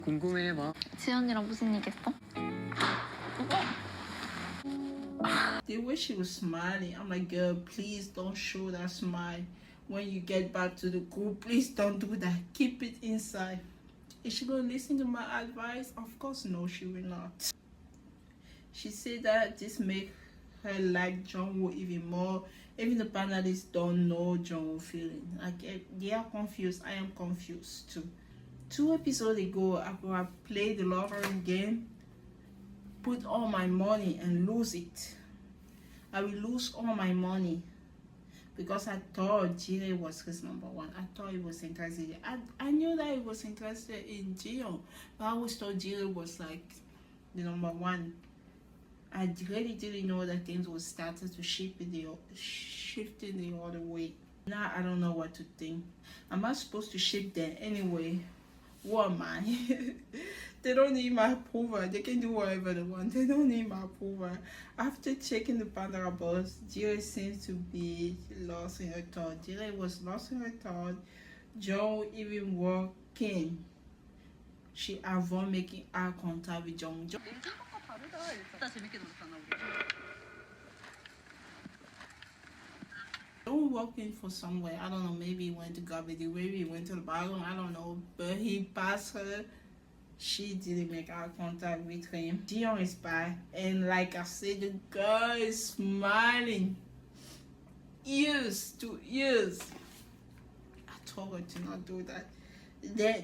궁금해봐. 지연이랑 무슨 얘기 했어? The way she was smiling, I'm like, girl, please don't show that smile. When you get back to the group, please don't do that. Keep it inside. Is she gonna listen to my advice? Of course no, she will not. She said that this make her like Jungwoo even more. Even the panelists don't know Jungwoo feeling. Like they are confused. I am confused too. 2 episodes ago, I could have played the lottery game, put all my money and lose it. I will lose all my money because I thought Jire was his number one. I thought he was interested. I knew that he was interested in Jiyeon, but I always thought Jire was like the number one. I really didn't know that things would start to shifting the other way. Now I don't know what to think. Am I supposed to shift them anyway? Who am I? They don't need my approval. They can do whatever they want. They don't need my approval. After checking the Pandora box, Jire seems to be lost in her thought. Jire was lost in her thought. Joe even walking. She avoid making eye contact with Jung. Don't walk in for somewhere. I don't know. Maybe he went to garbage. Maybe he went to the bathroom. I don't know. But he passed her. She didn't make eye contact with him. Jiyeon is back, and like I said, the girl is smiling. Ears to ears. I told her to not do that.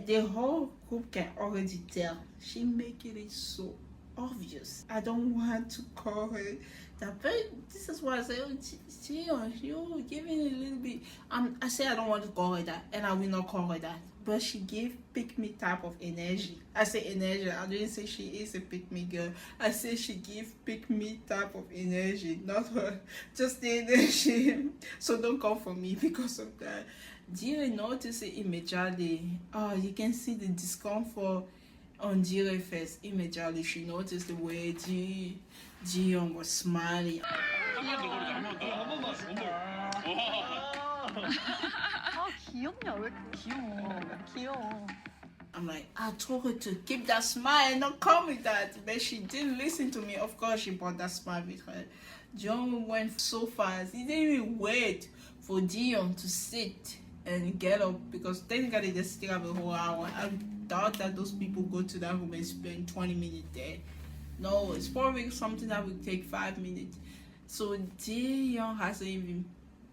The whole group can already tell. She making it so obvious. I don't want to call her that, but this is why I say, oh, Jiyeon, you giving a little bit. I say I don't want to call her that, and I will not call her that. But she gave pick me type of energy. I say energy. I didn't say she is a pick me girl. I say she give pick me type of energy, not her. Just the energy. So don't come for me because of that. Jire noticed it immediately. Oh, you can see the discomfort on Jire's face immediately. She noticed the way Jiyeon was smiling. 귀엽냐? 왜 이렇게 귀여워? 귀여워. I'm like, I told her to keep that smile and not call me that. But she didn't listen to me. Of course, she brought that smile with her. John went so fast. He didn't even wait for Jiyeon to sit and get up because technically they still have a whole hour. I doubt that those people go to that room and spend 20 minutes there. No, it's probably something that will take 5 minutes. So Jiyeon hasn't even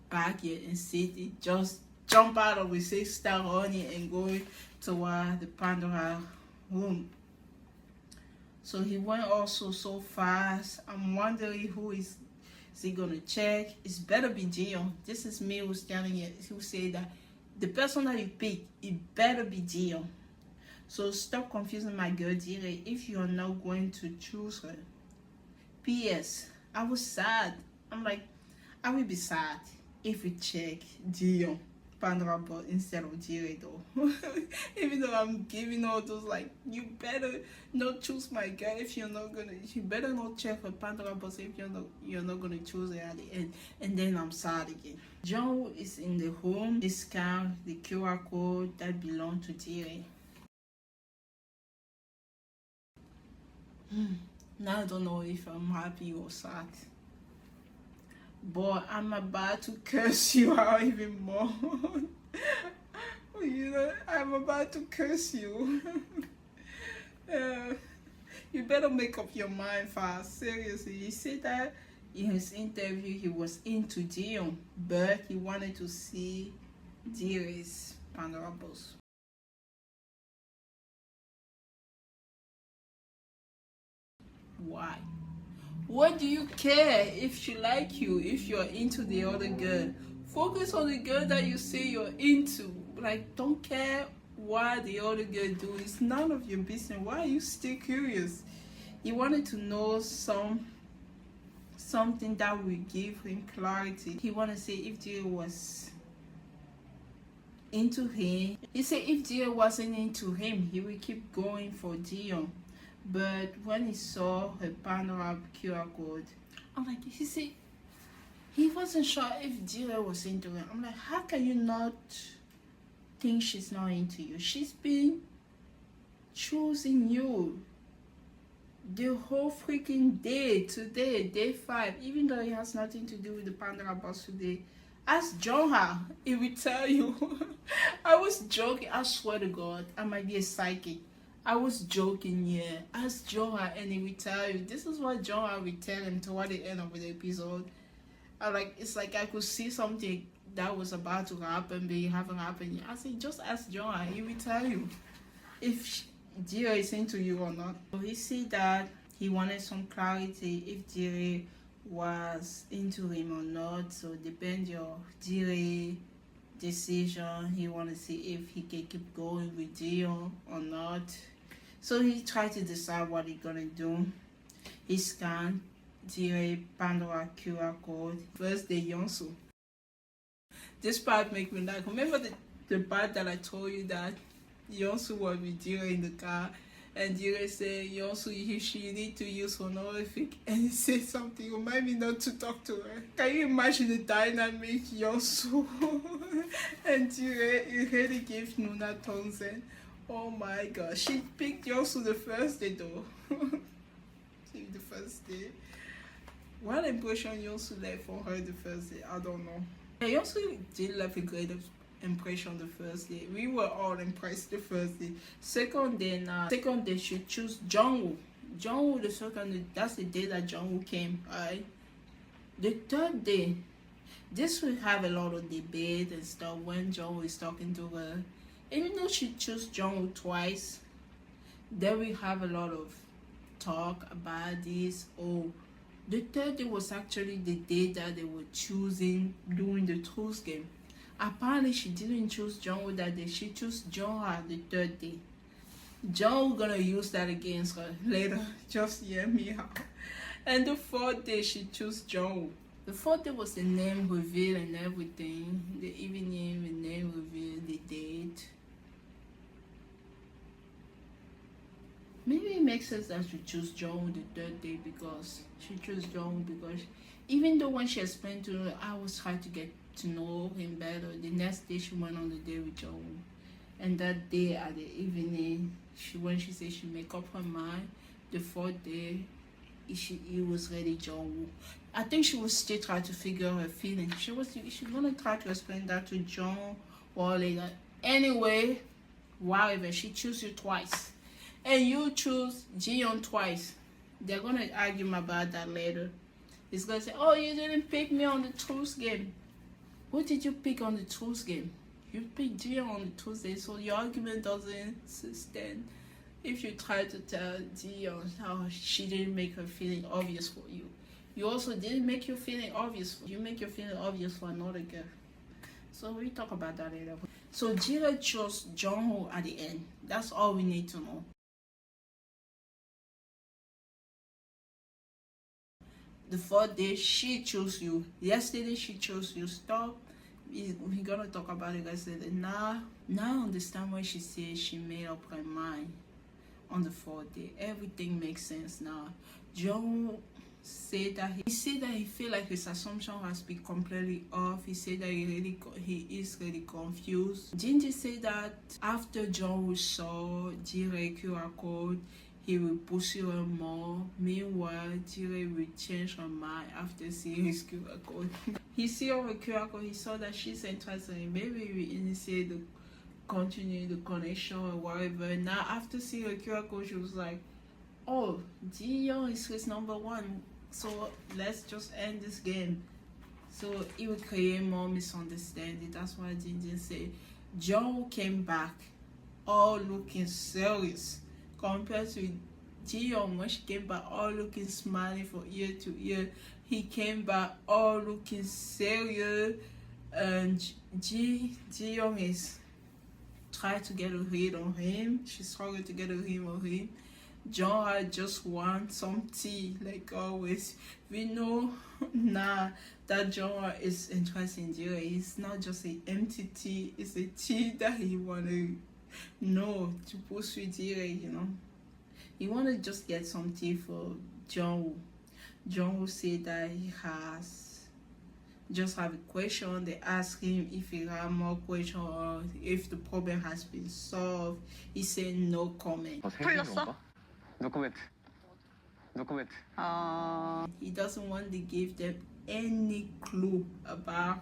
back yet and sit. It just jump out of his 6-star running and go toward the Pandora room. So he went also so fast. I'm wondering who is he gonna check. It's better be Jiyeon. This is me who's telling it, who say that the person that you pick, it better be Jiyeon. So stop confusing my girl Jire if you're not going to choose her. P.S. I was sad. I'm like, I will be sad if we check Jiyeon Pandora bot instead of Jire though. Even though I'm giving all those like, you better not choose my girl if you're not gonna. You better not check her Pandora bot if you're not gonna choose her at the end. And then I'm sad again. John is in the home. He scanned the QR code that belonged to Jire. Now I don't know if I'm happy or sad. But I'm about to curse you out even more. You know, I'm about to curse you. You better make up your mind fast. Seriously, he said that in his interview he was into Jiyeon, but he wanted to see Jire's Pandora box. Why? What do you care if she like you, if you're into the other girl? Focus on the girl that you say you're into. Like, don't care what the other girl do. It's none of your business. Why are you still curious? He wanted to know something that will give him clarity. He wanted to say if Jire was into him. He said if Jire wasn't into him, he would keep going for Jiyeon. But when he saw her Pandora QR code, I'm like, he said he wasn't sure if Jire was into him. I'm like, how can you not think she's not into you? She's been choosing you the whole freaking day today, day 5, even though it has nothing to do with the Pandora box today. Ask Jonah, he will tell you. I was joking, I swear to God, I might be a psychic. I was joking, yeah. Ask Jonah and he will tell you. This is what Jonah will tell him toward the end of the episode. It's like I could see something that was about to happen, but it haven't happened yet. I said, just ask Jonah, he will tell you if Jira is into you or not. So he said that he wanted some clarity if Jira was into him or not. So depend your Jira decision. He want to see if he can keep going with Jira or not. So he tried to decide what he gonna do. He scanned Jira Pandora QR code. First day Yonsu. This part make me laugh. Remember the part that I told you that Yonsu was with Jira in the car, and Jira said, Yonsu, you need to use honorific, and he said something, remind me not to talk to her. Can you imagine the dynamic, Yonsu and Jira? It really gave Noona Townsend. Oh my god, she picked Yonsu the first day though. The first day. What impression Yonsu left for her the first day? I don't know. Yeah, Yonsu did leave a great impression the first day. We were all impressed the first day. Second day she choose Jungwoo. Jungwoo the second day, that's the day that Jungwoo came, right? The third day, this will have a lot of debate and stuff when Jungwoo is talking to her. Even though she chose Jungwoo twice, then we have a lot of talk about this. Oh, the third day was actually the day that they were choosing doing the truth game. Apparently she didn't choose Jungwoo that day. She chose Jungha the third day. Jungwoo gonna use that against her later. Just hear me out. And the fourth day she chose Jungwoo. The fourth day was the name reveal and everything. The evening, the name reveal, the date. Maybe it makes sense that she chose Jungwoo the third day because she chose Jungwoo because even though when she explained to her, I was trying to get to know him better. The next day she went on the day with Jungwoo, and that day at the evening, when she said she make up her mind, the fourth day, it was ready Jungwoo. I think she was still trying to figure out her feelings. She gonna try to explain that to John or later. Anyway, whatever, she chose you twice, and you choose Jiyeon twice. They're gonna argue about that later. He's gonna say, "Oh, you didn't pick me on the truth game." Who did you pick on the truth game? You picked Jiyeon on the Tuesday, so your argument doesn't stand. If you try to tell Jiyeon how she didn't make her feeling obvious for you, you also didn't make your feeling obvious. You make your feeling obvious for another girl. So we talk about that later. So Jira chose Jungho at the end. That's all we need to know. The fourth day she chose you. Yesterday she chose you. Stop. We're gonna talk about it guys later. Now I understand why she said she made up her mind on the fourth day. Everything makes sense now. Jungho said that he feel like his assumption has been completely off. He said that he is really confused. Jinji said that after Jungho saw Jire QR code, he will pursue her more. Meanwhile, Jire will change her mind after seeing his QR code. He saw her QR code, he saw that she's interested in maybe we initiate the continue the connection or whatever. Now after seeing her QR code, she was like, oh, Jiyeon is his number one, so let's just end this game. So it would create more misunderstanding. That's why Jinjin said Jungho came back all looking serious compared to Jiyeon when she came back all looking smiling from ear to ear. He came back all looking serious, and Jiyeon is trying to get a read on him. She's struggling to get a read on him. John just wants some tea, like always. We know now that John is interested in Jira. It's not just an empty tea, it's a tea that he want to know to pursue Jira, you know. He want to just get some tea for Jungwoo. Jungwoo said that he has just have a question. They ask him if he have more questions or if the problem has been solved. He said no comment. 풀렸어? No comment. No comment. He doesn't want to give them any clue about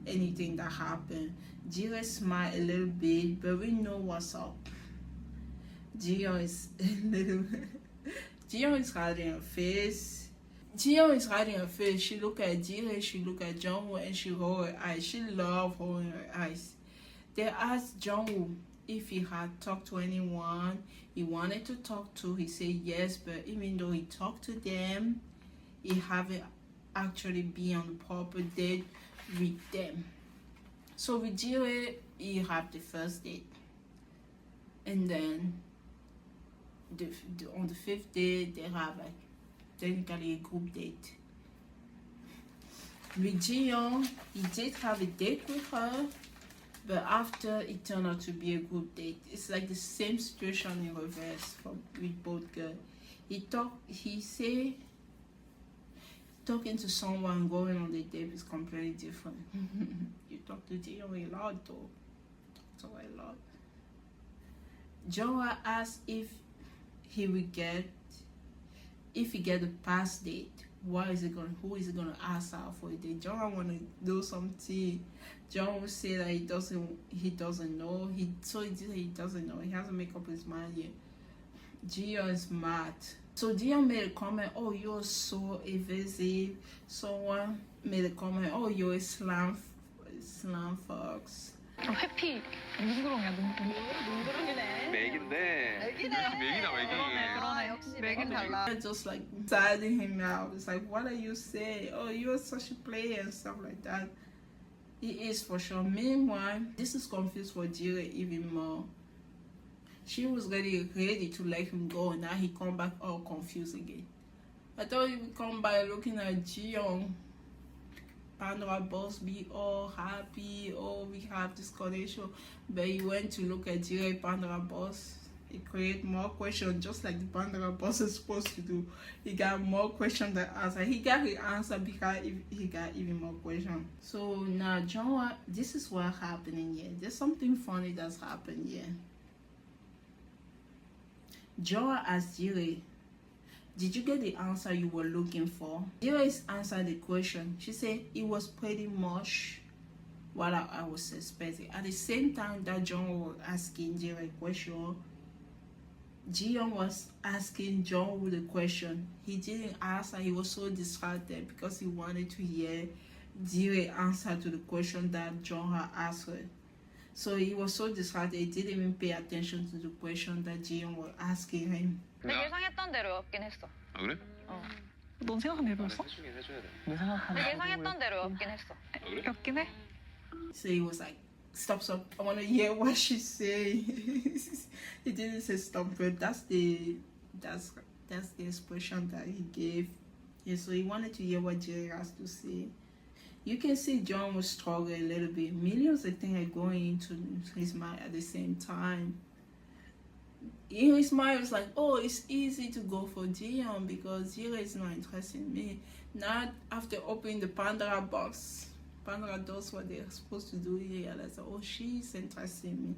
anything that happened. Jira smiled a little bit, but we know what's up. Jiyeon is Jiyeon is hiding her face. Jiyeon is hiding her face. She look at Jira, she look at Jungwoo, and she roll her eyes. She love rolling her eyes. They asked Jungwoo if he had talked to anyone he wanted to talk to. He said yes, but even though he talked to them, he haven't actually been on the proper date with them. So with Jira, you have the first date, and then on the fifth day they have like technically a group date. With Jiyeon, he did have a date with her, but after it turned out to be a group date. It's like the same situation in reverse with both girls. He say talking to someone going on the date is completely different. You talk to Jiyeon a lot though. Talk to her a lot. Jungwoo asked if he get a past date, who is he gonna ask out for a date? Jungwoo wanna do something. Jungwoo say that he doesn't know. He doesn't know. He hasn't made up his mind yet. Jiyeon is mad. So Jiyeon made a comment, oh, you're so evasive. Someone made a comment, oh, you're a slam fox. 회피 눈구렁이야 눈구렁. 눈구렁이네. 맥인데. 맥이다 맥이. 그러네 역시 맥은 달라. Just like siding him out. It's like, what are you saying? Oh, you're such a player and stuff like that. He is for sure. Meanwhile, this is confused for Jira even more. She was ready to let him go. Now he come back all confused again. I thought he would come by looking at Jiyeon. Pandora boss be all happy. Oh, we have this connection. But he went to look at Jira Pandora boss. It create more questions, just like the Pandora boss is supposed to do. He got more questions than answer. He got the answer because he got even more questions. So now, Jungwoo, this is what's happening here. There's something funny that's happened here. Jungwoo asked Jira, did you get the answer you were looking for? Jira answered the question. She said it was pretty much what I was expecting. At the same time that Jungwoo was asking Jira a question, Jiyeon was asking Jungwoo the question. He didn't answer. He was so distracted because he wanted to hear Jira's answer to the question that Jungwoo asked her. So he was so distracted, he didn't even pay attention to the question that Jiyeon was asking him. 내 예상했던 대로 였긴 했어. 아 그래? 넌 생각한 대로였어? 해주긴 해줘야 돼. 내 예상했던 대로 였긴 했어. 였긴 해. So he was like, stop, I want to hear what she say. He didn't say stop, but that's the expression that he gave. Yeah, so he wanted to hear what Jerry has to say. You can see John was struggling a little bit. Millions of things are going into his mind at the same time. In his mind, was like, oh, it's easy to go for Jiyeon because Jiyeon is not interested in me. Not after opening the Pandora box. Pandora does what they're supposed to do here. I said, oh, she's interested in me.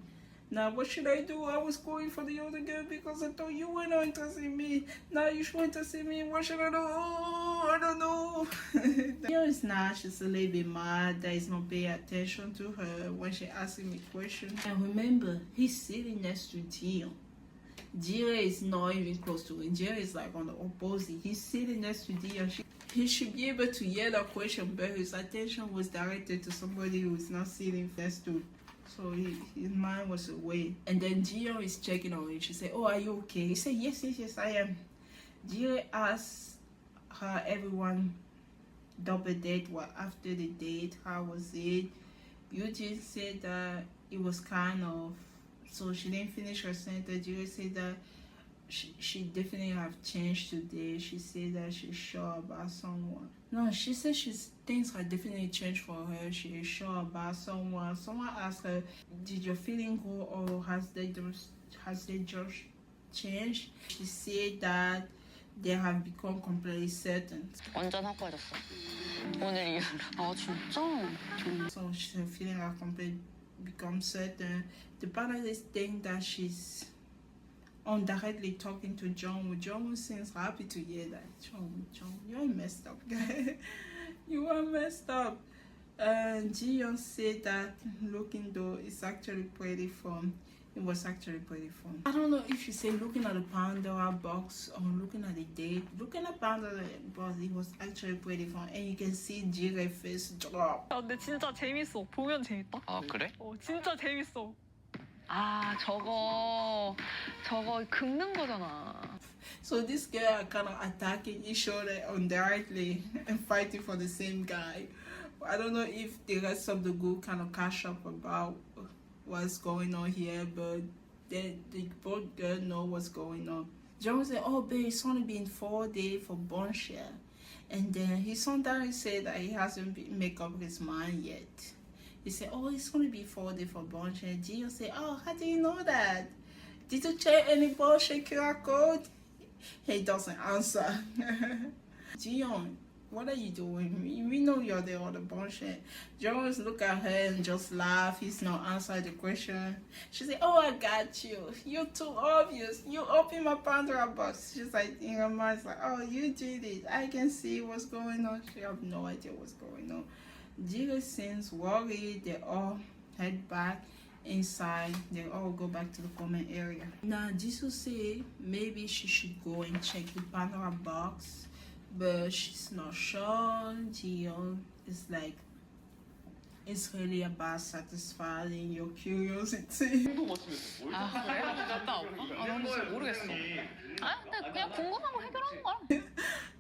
Now, what should I do? I was going for the other girl because I thought you were not interested in me. Now you should interested in me. What should I do? Oh, I don't know. Jiyeon is not. She's a little bit mad that he's not paying attention to her when she asks him a question. And remember, he's sitting next to Jiyeon. Jiyeon is not even close to him. Jiyeon is like on the opposite. He's sitting next to Jiyeon. He should be able to hear the question, but his attention was directed to somebody who is not sitting next to. So his mind was away. And then Jiyeon is checking on him. She said, oh, are you okay? He said, yes, I am. Jiyeon asked her everyone double date. What after the date? How was it? Eugene said that it was kind of. So she didn't finish her sentence. Jiyeon said that she definitely have changed today. She said that she's sure about someone. No, she said things have definitely changed for her. She is sure about someone. Someone asked her, did your feeling go or has they just changed? She said that they have become completely certain. 완전 확고해졌어. 오늘 이후로. 아 진짜? So she's feeling like completely become certain. The panelists think that she's indirectly talking to Jungwoo. Jungwoo seems happy to hear that. Jungwoo, you're messed up, guy. You are messed up. And Jiyeon said that looking though is actually pretty fun. It was actually pretty fun. I don't know if you say looking at the Pandora box or looking at the date. Looking at Pandora box, it was actually pretty fun. And you can see Jire's face drop. 아 근데 진짜 재밌어. 보면 재밌다. 아 그래? 진짜 재밌어. 아 저거 긁는 거잖아. So this girl are kind of attacking each other indirectly and fighting for the same guy. I don't know if the rest of the group kind of catch up about what's going on here, but they both girls know what's going on. John said, "Oh, babe, it's only been 4 days for Bonshare," and then he sometimes said that he hasn't make up his mind yet. He said, "Oh, it's gonna be 4 days for Bonshare." Gio said, "Oh, how do you know that? Did you check any Bonshare QR code?" He doesn't answer. Jiyeon, what are you doing? We know you're the other bullshit. Jones look at her and just laugh. He's not answering the question. She said, "Oh, I got you. You're too obvious. You open my Pandora box." She's like, in her mind, it's like, "Oh, you did it. I can see what's going on." She have no idea what's going on. Jiro seems worried. They all head back inside. They all go back to the comment area. Now, Jisoo say maybe she should go and check the Pandora box, but she's not sure. Jiyeon is like, it's really about satisfying your curiosity. 아 그래? 갔다 올까? 아 난 진짜 모르겠어. 아 근데 그냥 궁금한 거 해결하는 거야.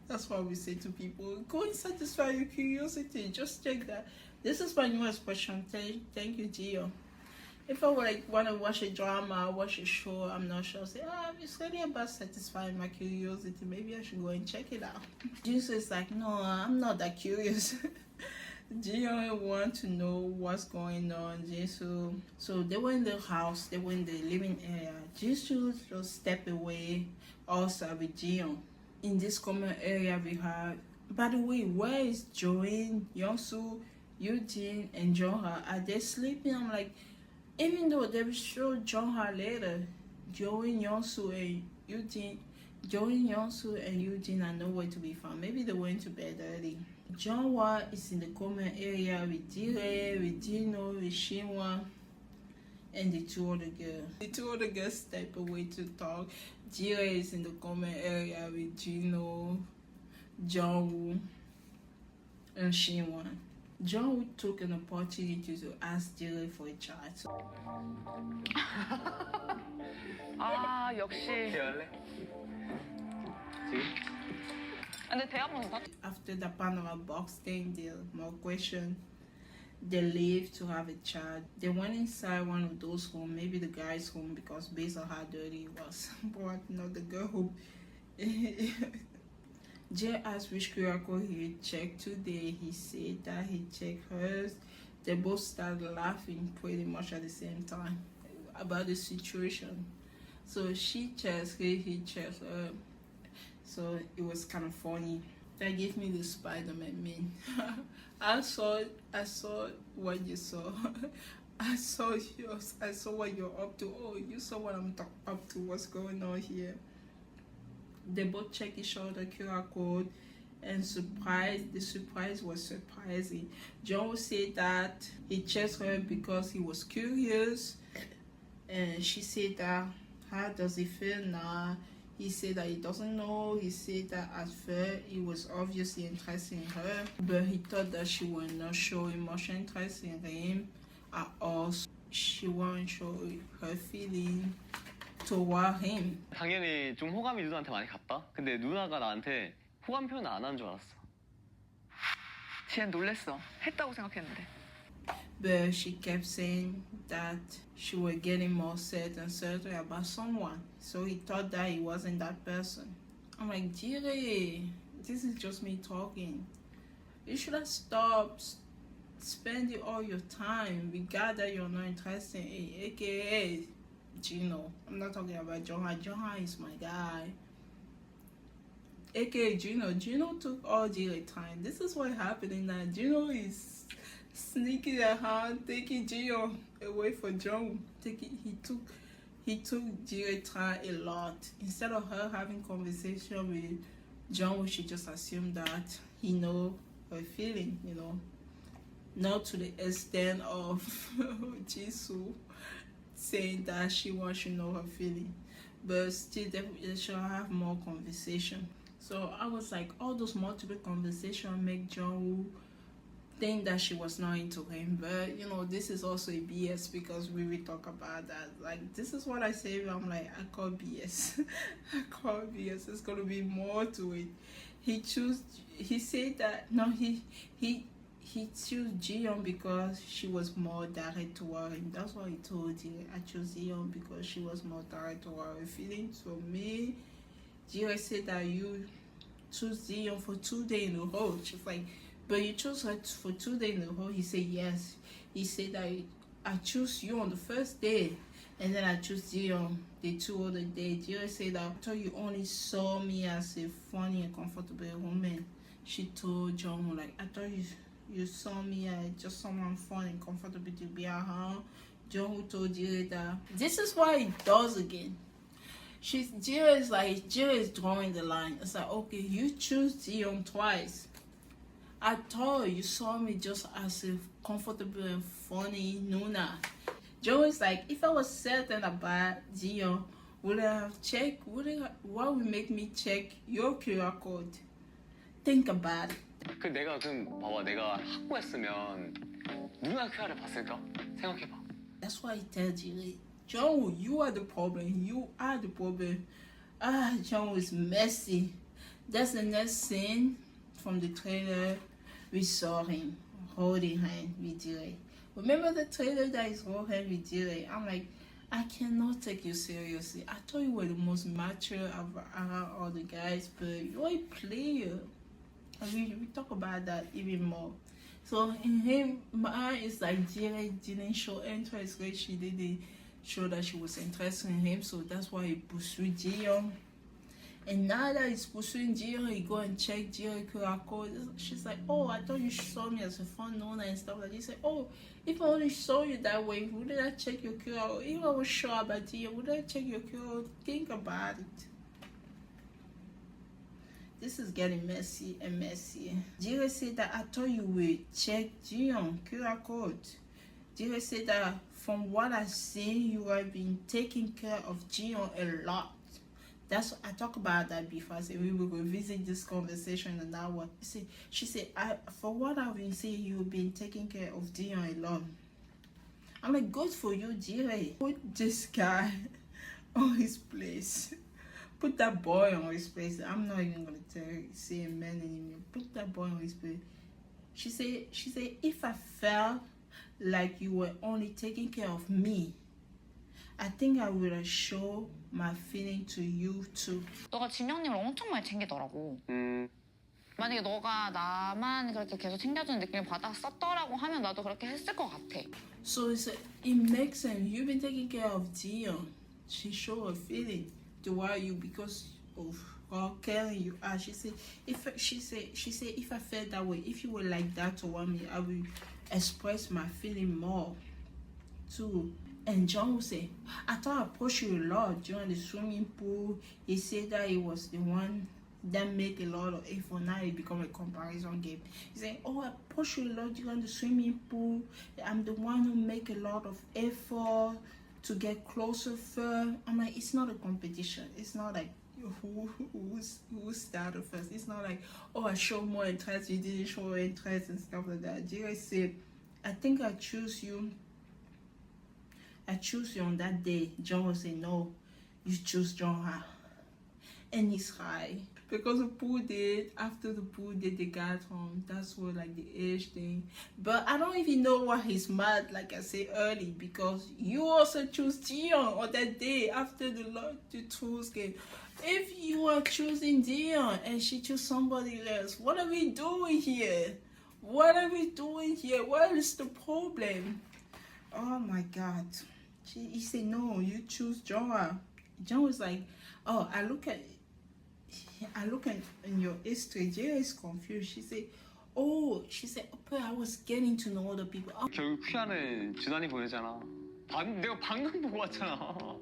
That's why we say to people, go and satisfy your curiosity. Just check that. This is my new expression. Thank you, Jiyeon. If I would like want to watch a drama, watch a show, I'm not sure. Say, it's really about satisfying my curiosity. Maybe I should go and check it out. Jisoo is like, no, I'm not that curious. Jiyeon want to know what's going on. Jisoo. So they were in the house. They were in the living area. Jisoo just stepped away. Also with Jiyeon. In this common area we have. By the way, where is Join, Youngsu, Eugene, and Jongha? Are they sleeping? I'm like, even though they will show Jongha later, Join, Youngsu, and Eugene, are nowhere to be found. Maybe they went to bed early. Jongha is in the common area with Jire, with Jino, with Shinwa, and the two other girls. The two other girls step away to talk. Jire is in the common area with Jino, Jongwoo, and Shinwa. Jongwoo took an opportunity to ask Jire for a chat. 아 역시. 대할래? 지금? 근데 대화번호 다. After the Pandora box thing, there more questions. They leave to have a chat. They went inside one of those homes, maybe the guy's home, because based on how dirty it was. But not the girl home. Jay asked which QR code he checked today. He said that he checked hers. They both started laughing pretty much at the same time about the situation. So she checks her, he checks her. So it was kind of funny. That gave me the Spider-Man meme. I saw what you saw. I saw yours. I saw what you're up to. Oh, you saw what I'm up to. What's going on here? They both check each other QR code, and the surprise was surprising. John said that he checked her because he was curious, and she said that, how does it feel now? He said that he doesn't know. He said that at first he was obviously interested in her, but he thought that she was not showing much interest in him at all. She wasn't showing her feeling toward him. 당연히 좀 호감이 누나한테 많이 갔다? 근데 누나가 나한테 호감 표현 안 하는 줄 알았어. 쟤는 놀랬어. 했다고 생각했는데. But she kept saying that she was getting more certain about someone. So he thought that he wasn't that person. I'm like, Jire, this is just me talking. You should have stopped spending all your time with guys that you're not interested in, aka Gino. I'm not talking about Jongha. Jongha is my guy. aka Juno. Juno took all Jiro time. This is what happening now. Juno is sneaking around, taking Jiro away from John. He took Jiro time a lot. Instead of her having conversation with John, she just assumed that he know her feeling, you know. Not to the extent of Jisoo saying that she wants to know her feeling, but still they should have more conversation. So I was like, all those multiple conversations make Jungwoo think that she was not into him. But you know, this is also a BS because we will talk about that. Like, this is what I say. I'm like, I call BS. I call BS. There's gonna be more to it. He said that no, he chose Jiyeon because she was more direct toward him. That's what he told you. I chose Jiyeon because she was more direct toward her feelings. So me, Jiyeon said that you choose Jiyeon for 2 days in a row. She's like, but you chose her for 2 days in a row. He said yes. He said that I choose you on the first day, and then I choose Jiyeon the 2 other days. Jiyeon said that I thought you only saw me as a funny and comfortable woman. She told Jung, like, I thought you saw me as just someone fun and comfortable to be around. Jung told Jiyeon that this is what he does again. Jiyeon is drawing the line. It's like, okay, you choose Jiyeon twice. I thought you saw me just as a comfortable and funny Noona. Joe is like, if I was certain about Jiyeon, would I have checked? What would make me check your QR code? Think about it. 그 내가 그럼 봐봐, 내가 학고했으면 누나 QR을 봤을까? 생각해봐. That's why he tells you, Joe, you are the problem. You are the problem. Joe is messy. That's the next scene from the trailer. We saw him holding hand with Jire. Remember the trailer that is holding hand with Jire? I'm like, I cannot take you seriously. I thought you were the most mature around all the guys, but you're a player. And we talk about that even more. So in him, my it's like Jire didn't show interest, right? She didn't show that she was interested in him, so that's why he pursued Jiyeon. And now that he's pursuing Jiyeon, he go and check Jiyeon QR code. She's like, oh, I thought you saw me as a fun Noona and stuff like that. He said, oh, if I only saw you that way, wouldn't I check your QR code? If I was sure about Jiyeon, would I check your QR code? Think about it. This is getting messy and messy. Jiyeon said that I thought you would check Jiyeon QR code. Jiyeon said that from what I've seen, you have been taking care of Jiyeon a lot. That's I talk about that before. I said we will revisit this conversation in that one. She said, for what I've been saying, you've been taking care of Jiyeon a lot. I'm like, good for you, Jiyeon. Put this guy on his place. Put that boy on his place. I'm not even gonna say a man anymore. Put that boy on his place. She said, if I felt like you were only taking care of me, I think I would have shown my feeling to you too. 너가 진영님을 엄청 많이 챙기더라고. 만약에 너가 나만 그렇게 계속 챙겨주는 느낌을 받았었더라고 하면 나도 그렇게 했을 것 같아. So it makes sense. You've been taking care of Jiyeon. She showed her feeling toward you because of how caring you are. She said if I felt that way, if you were like that toward me, I will express my feeling more too. And John would say, I thought I pushed you a lot during the swimming pool. He said that he was the one that made a lot of effort. Now it become a comparison game. He said, oh, I pushed you a lot during the swimming pool. I'm the one who make a lot of effort to get closer first. I'm like, it's not a competition. It's not like who started first. It's not like, oh, I show more interest, you didn't show interest and stuff like that. Jerry said, I think I choose you on that day. John will say, no, you choose John. And he's high. Because the pool date, after the pool date, they got home. That's what, like, the age thing. But I don't even know why he's mad, like I said early, because you also choose Jiyeon on that day after the tools game. If you are choosing Jiyeon and she choose somebody else, what are we doing here? What are we doing here? What is the problem? Oh my God. He said, no, you choose John. John was like, oh, I look at I look in your history. Jira is confused. She said, but I was getting to know other people. 결국 퀴아는 주단이 보내잖아. 내가 방금 보고 왔잖아.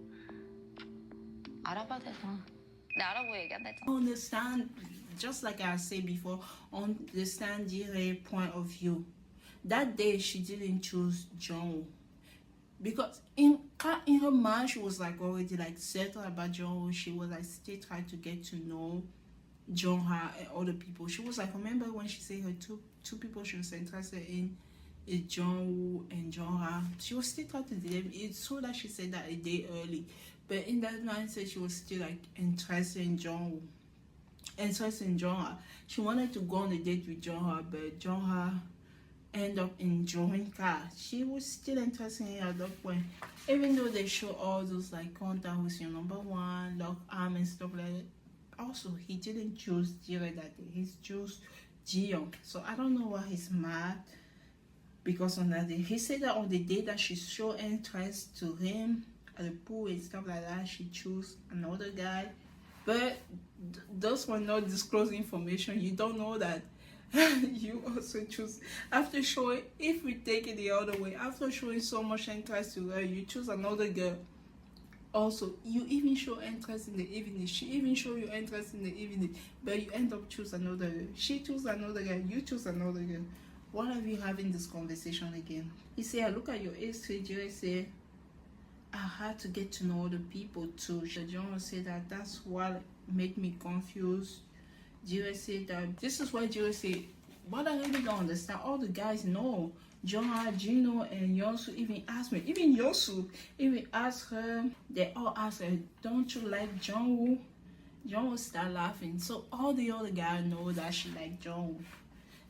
알아봐도 되잖아. 내 알아보고 얘기한다 했잖아. Understand, just like I said before, understand Jira's point of view. That day she didn't choose Jung because in her mind she was like already like settled about Jung. She was like still trying to get to know Jongha and other people. She was like, remember when she said her two people she was interested in is Jongwoo and Jongha. She was still talking to them. It's so that she said that a day early, but in that mindset she was still like interested in Jongwoo, interested in Jongha. She wanted to go on a date with Jongha, but Jongha end up enjoying her. She was still interested in her at that point, even though they show all those like contact with your number one, lock arm and stuff like that. Also, he didn't choose Jira that day. He chose Jiyoung. So I don't know why he's mad because on that day he said that on the day that she showed interest to him at the pool and stuff like that, she chose another guy. But those were not disclosed information. You don't know that. You also choose after showing, if we take it the other way, after showing so much interest to her, you choose another girl. Also, you even show interest in the evening. She even show you interest in the evening, but you end up choose another girl. She choose another girl. You choose another girl. Why are we having this conversation again? He said, I look at your history. Jerry said, I had to get to know other people too. John said that that's what made me confused. Jerry said that this is why Jerry said, what I really don't understand. All the guys know. Jongha, Jino, and Yosu even asked me. Even Yosu even asked her. They all asked her, don't you like Jongwoo? Jongwoo started laughing. So all the other guys know that she like Jongwoo.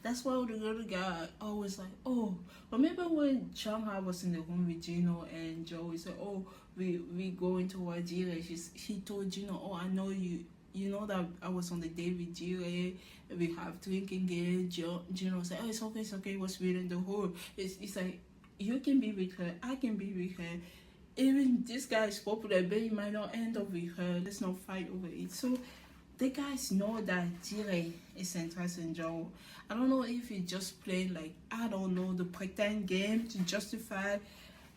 That's why the other guy always like, oh, remember when Jongha was in the room with Jino and Joe? He said, oh, we going to watch Jire. He told Jino, oh, I know you. You know that I was on the date with Jire. We have drinking game. Jino said, oh, it's okay. It was within the whole. It's like, you can be with her. I can be with her. Even this guy is popular, but he might not end up with her. Let's not fight over it. So the guys know that Jire is interested in Joe. I don't know if he just playing like, I don't know, the pretend game to justify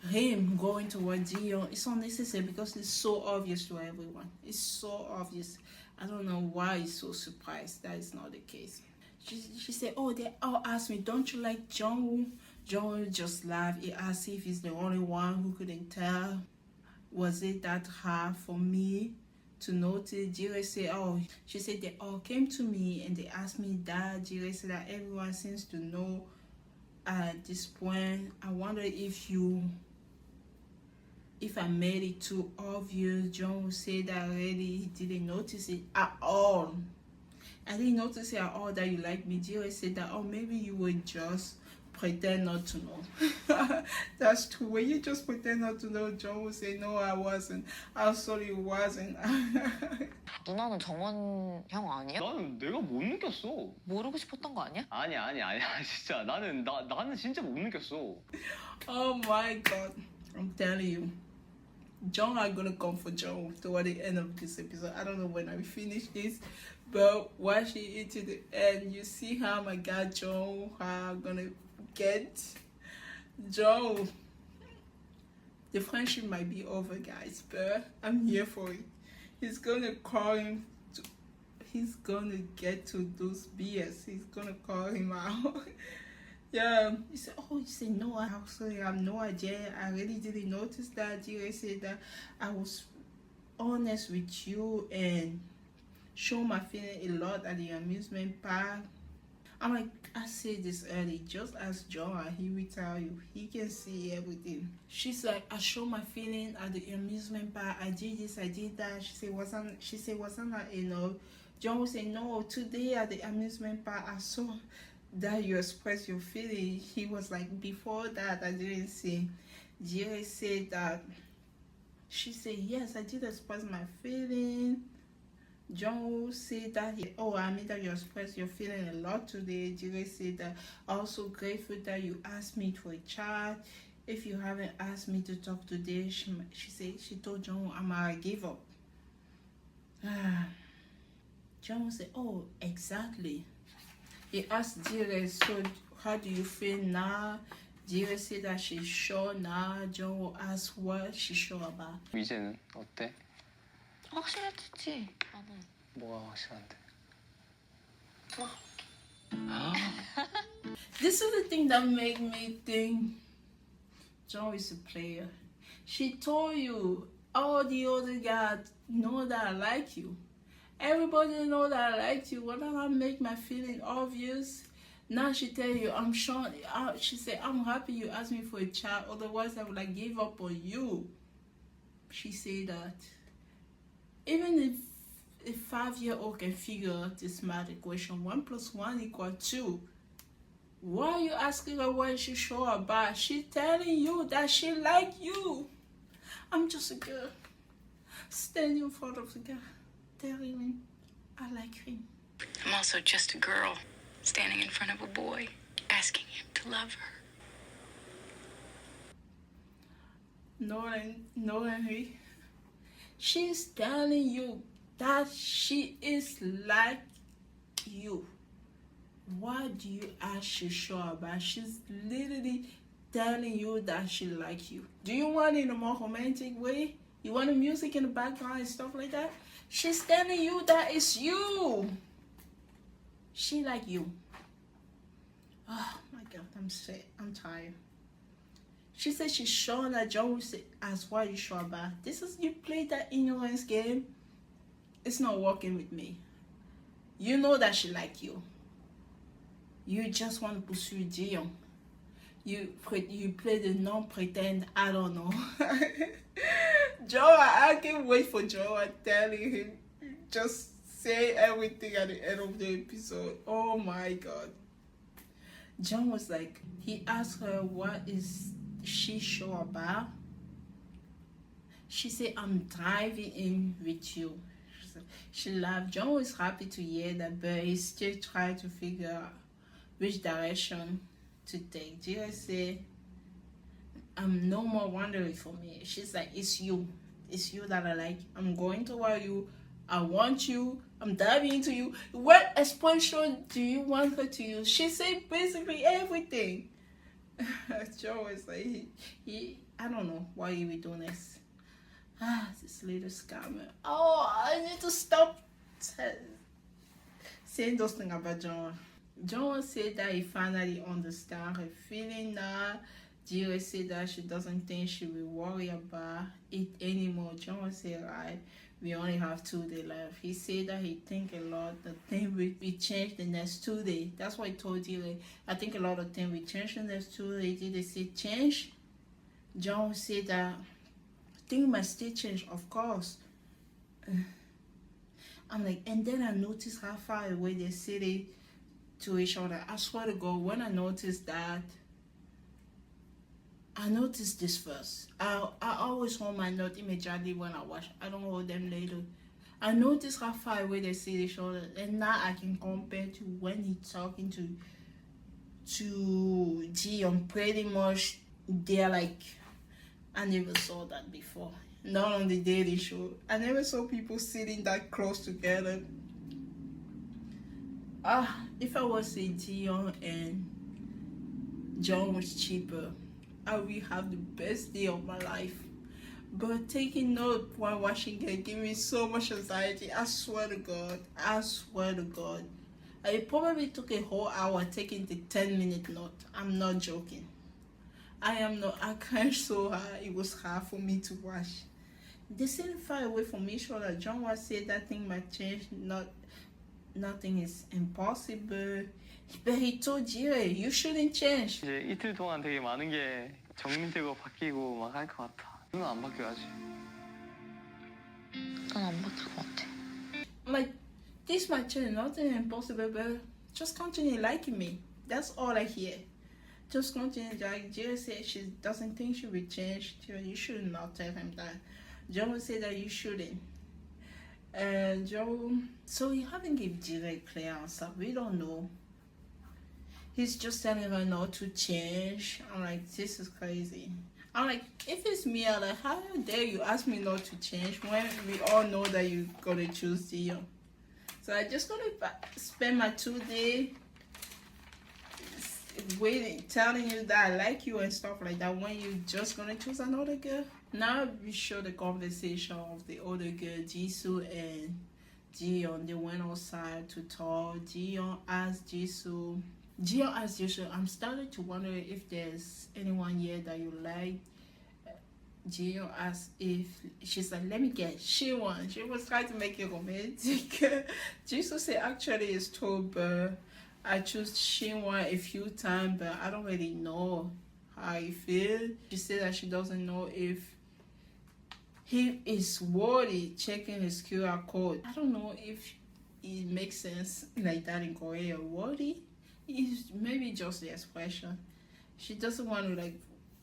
him going towards Jiyoung. It's unnecessary because it's so obvious to everyone. It's so obvious. I don't know why he's so surprised that is not the case. She said, oh, they all asked me, don't you like Jongwoo? Jongwoo just laughed. He asked if he's the only one who couldn't tell. Was it that hard for me to notice? Jire said, oh, she said they all came to me and they asked me that. Jire said that everyone seems to know at this point. I wonder if I made it too obvious. John said that already. He didn't notice it at all. I didn't notice it at all that you like me. Jire said that, oh, maybe you would just pretend not to know. That's true. When you just pretend not to know, John would say, no, I wasn't. I'm sorry, it wasn't. 누나는 정원 형 아니야? 나는 내가 못 느꼈어. 모르고 싶었던 거 아니야? 아니야 진짜 나는 진짜 못 느꼈어. Oh my God, I'm telling you, John are gonna come for John toward the end of this episode. I don't know when I finish this, but watch it to the end. You see how my God John are gonna get John. The friendship might be over, guys, but I'm here for it. He's gonna call him. He's gonna get to those BS. He's gonna call him out. Yeah, he said, oh, you said, no, I have no idea. I really didn't notice that. Jire said that I was honest with you and show my feeling a lot at the amusement park. I'm like, I said this early, just ask John, he will tell you. He can see everything. She's like, I show my feeling at the amusement park. I did this, I did that. She said, wasn't that enough? John would say, no, today at the amusement park, I saw that you express your feeling. He was like, before that, I didn't see. Jire said that, she said, yes, I did express my feeling. John said that, I mean that you expressed your feeling a lot today. Jire said that, also grateful that you asked me for a chat. If you haven't asked me to talk today, she said, she told John, I'm gonna give up. John will say, oh, exactly. He asked Jire, so how do you feel now? Jire said that she's sure now. John will ask what she's sure about. 이제는 어때? 확실해졌지. 나는. 뭐가 확실한데? This is the thing that made me think John is a player. She told you all the other guys know that I like you. Everybody know that I like you. Why don't I make my feeling obvious? Now she tell you I'm sure. She said I'm happy you asked me for a child. Otherwise I would like give up on you. She said that. Even if a 5-year-old can figure out this math equation, 1 + 1 = 2. Why are you asking her what she's sure about? She's telling you that she like you. I'm just a girl standing in front of the guy, telling him I like him. I'm also just a girl standing in front of a boy, asking him to love her. No, Henry. She's telling you that she is like you. Why do you ask she's sure about? She's literally telling you that she like you. Do you want it in a more romantic way? You want the music in the background and stuff like that? She's telling you that it's you. She like you. Oh my God, I'm sick. I'm tired. She said she's sure that John will say, ask what you sure about. This is, you played that ignorance game. It's not working with me. You know that she like you. You just want to pursue Dion. You play the non-pretend, I don't know. Joe, I can't wait for Joe telling him just say everything at the end of the episode. Oh my God. John was like, he asked her what is she sure about. She said, I'm driving in with you. She laughed. John was happy to hear that, but he still tried to figure out which direction to take. Jira said, I'm no more wondering for me. She's like, it's you. It's you that I like. I'm going toward you. I want you. I'm diving into you. What expression do you want her to use? She said basically everything. Joe was like, I don't know why he be doing this. This little scammer. Oh, I need to stop saying those things about John. John said that he finally understands her feeling now. Jira said that she doesn't think she will worry about it anymore. John said, right, we only have 2 days left. He said that he think a lot. The thing will change the next 2 days. That's what I told Jira. I think a lot of things will change the next 2 days. Did they say change? John said that things might still change, of course. I'm like, and then I noticed how far away they sit to each other. I swear to God, when I noticed that, I noticed this first. I always hold my note immediately when I watch. I don't hold them later. I noticed how far away they see each other, and now I can compare to when he's talking to Gion. Pretty much, they're like, I never saw that before. Not on the dating show. I never saw people sitting that close together. If I was a Gion and John was cheaper, I will have the best day of my life. But taking note while watching it gave me so much anxiety. I swear to God. I swear to God. I probably took a whole hour taking the 10-minute note. I'm not joking. I am not. I cried so hard. It was hard for me to watch. They seem far away from each other. John was said that thing might change. Nothing is impossible. But he told Jire, you shouldn't change. 이제 이틀 동안 되게 많은 게 정리되고 바뀌고 막 할 것 같아. 누나 안 바뀌어야지. 난 안 바뀔 것 같아. Like, this might change. Nothing impossible, but just continue liking me. That's all I hear. Just continue. Like Jire said, she doesn't think she will change. You should not tell him that. John will say that you shouldn't. And Joe, so he haven't given Jire a clear answer. We don't know. He's just telling her not to change. I'm like, this is crazy. I'm like, if it's me, I'm like, how dare you ask me not to change when we all know that you're gonna choose Dion? So I just gonna spend my 2 days waiting, telling you that I like you and stuff like that when you just gonna choose another girl. Now we show the conversation of the other girl, Jisoo and Jiyeon. They went outside to talk. Jiyeon asked Jisoo, I'm starting to wonder if there's anyone here that you like. Jiyeon asked if, she's like, let me guess, Siwon. She was trying to make it romantic. Jisoo said, actually it's true, but I chose Siwon a few times, but I don't really know how he feels. She said that she doesn't know if he is worthy checking his QR code. I don't know if it makes sense like that in Korea. Worthy is maybe just the expression. She doesn't want to like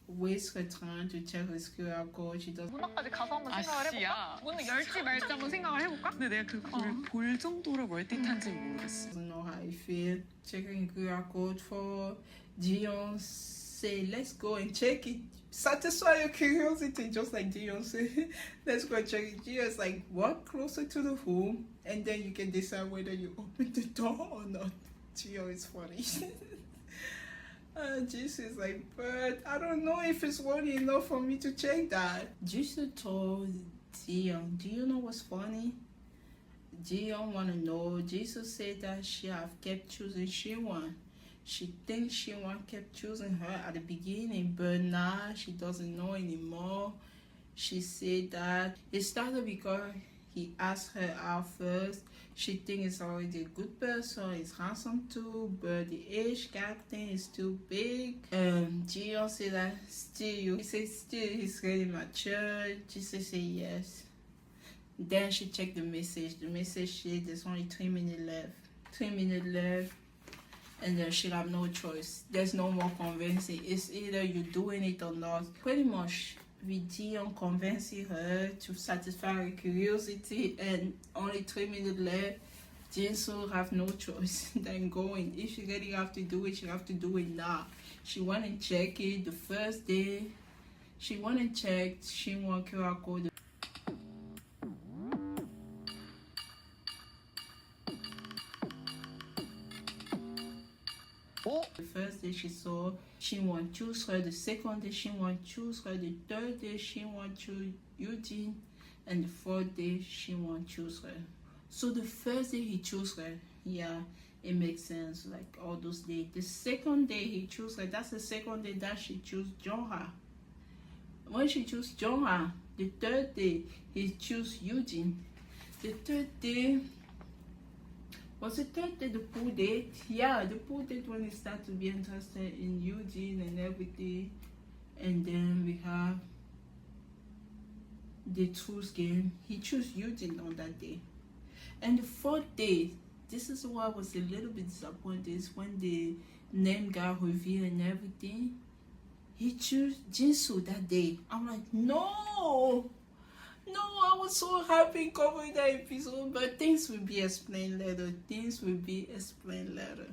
waste her time to check his QR code. She doesn't. 문화까지 가서 한번 아, 생각을 씨야. 해볼까? 문을 열지 말지 한번 생각을 해볼까? 근데 내가 그거를 볼 정도로 멀티탄지 모르겠어. Doesn't know how he feel. Checking QR code for Jiyeon. Say, let's go and check it. Satisfy your curiosity, just like Jiyeon said. Let's go check it. Jiyeon's like, walk closer to the room, and then you can decide whether you open the door or not. Jiyeon is funny. Jisoo is like, but I don't know if it's worthy enough for me to check that. Jisoo told Jiyeon, do you know what's funny? Jiyeon wanna know. Jisoo said that she have kept choosing Siwon. She thinks Siwon kept choosing her at the beginning, but now she doesn't know anymore. She said that it started because he asked her out first. She thinks he's already a good person, he's handsome too, but the age gap thing is too big. Jiyeon said that still, he said still he's really mature. Jisoo said yes. Then she checked the message. The message said there's only 3 minutes left. 3 minutes left. And then she have no choice. There's no more convincing. It's either you doing it or not. Pretty much with Jiyeon convincing her to satisfy her curiosity, and only 3 minutes left, Jisoo have no choice than going. If she really have to do it, she have to do it now. She went and checked it the first day. She went and checked Siwon QR code. The first day she saw Siwon choose her, the second day Siwon choose her, the third day Siwon choose Eugene, and the fourth day Siwon choose her. So the first day he chose her, yeah, it makes sense, like all those days. The second day he chose her, that's the second day that she chose Jongha. When she chose Jongha, the third day he chose Eugene. The third day, was the third day the pool date? Yeah, the pool date when he started to be interested in Eugene and everything. And then we have the truth game. He chose Eugene on that day. And the fourth day, this is why I was a little bit disappointed, is when the name got revealed and everything. He chose Jisoo that day. I'm like, no! No, I was so happy covering that episode, but things will be explained later. Things will be explained later.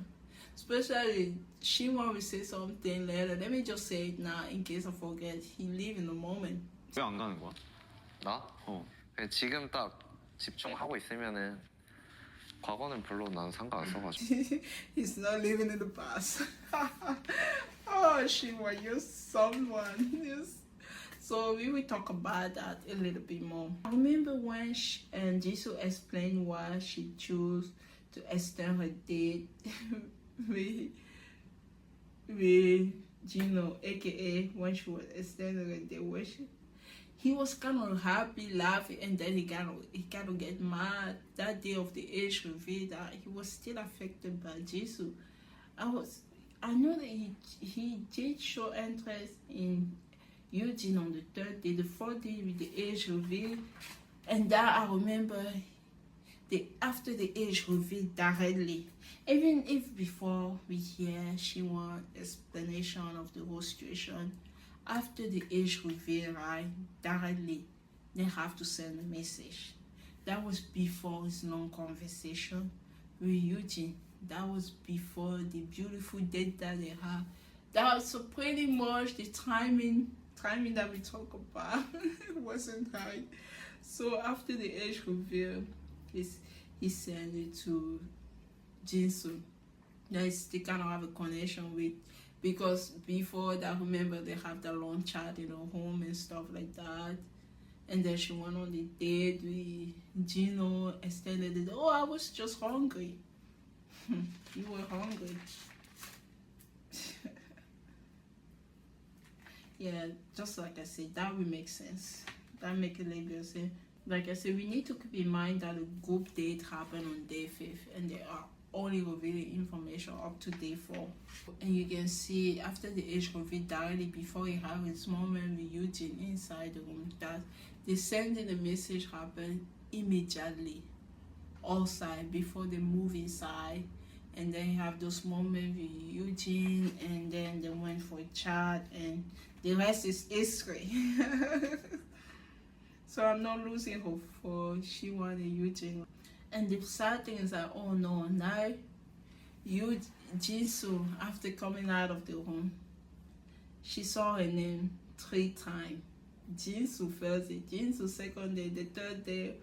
Especially, Siwon will say something later. Let me just say it now in case I forget. He live in the moment. 왜 안 가는 거야? 나? 어. 그냥 지금 딱 집중하고 있으면은 과거는 별로 난 상관 안 써가지고. He's not living in the past. Oh, Siwon, you're someone. Yes. So we will talk about that a little bit more. I remember when Jisoo explained why she chose to extend her date with Gino, aka when she was extending her date with he was kind of happy, laughing, and then he kind of get mad that day of the age reveal that he was still affected by Jisoo. I know that he did show interest in Eugene on the third day, the fourth day with the age reveal, and that I remember after the age reveal directly, even if before we hear Siwon explanation of the whole situation, after the age reveal, right, directly they have to send a message. That was before his long conversation with Eugene. That was before the beautiful date that they had. That was so pretty much the timing that we talk about wasn't right. So after the age reveal, he he sent it to Jinsu. They kind of have a connection with, because before that, remember, they have the long chat in the home and stuff like that. And then she went on the date with Gino, extended it. Oh, I was just hungry. You were hungry. Yeah, just like I said, that will make sense. That make a little sense. Like I said, we need to keep in mind that the group date happened on day 5th, and they are only revealing information up to day 4. And you can see after the age reveal directly before he had his moment with Eugene inside the room, that the sending the message happened immediately outside before they move inside. And then you have those moments with Eugene, and then they went for a chat, and the rest is history. So I'm not losing hope for Shiwan and Eugene. And the sad thing is that, oh no, now Jinsu, after coming out of the room, she saw her name 3 times. Jinsu first day, Jinsu second day, the third day,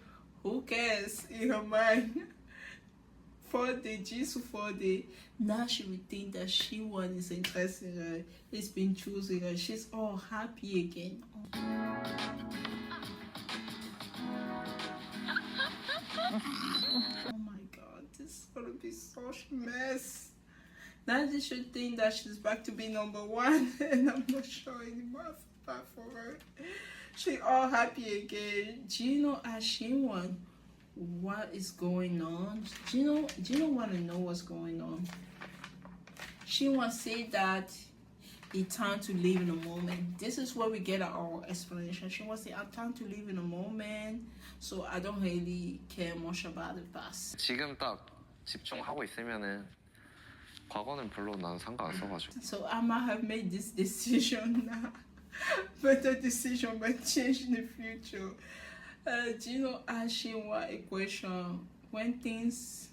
who cares in her mind? 4th day, Jinsu 4th day. Now she would think that Shiwan is interested in her, he's been choosing her, she's all happy again. Oh my god, this is gonna be such a mess. Now they should think that she's back to be number 1, and I'm not sure anymore. I feel bad for her. She all happy again. Gino asked Shinwan what is going on. Gino wanna know what's going on. Shinwan say that it's time to live in a moment. This is where we get our explanation. Shinwan say, I'm time to live in a moment, so I don't really care much about the past. 지금 딱 집중하고 있으면은 과거는 별로 나는 상관 안 써가지고. So I might have made this decision now, but the decision might change in the future. Gino asked Shinwa a question. When things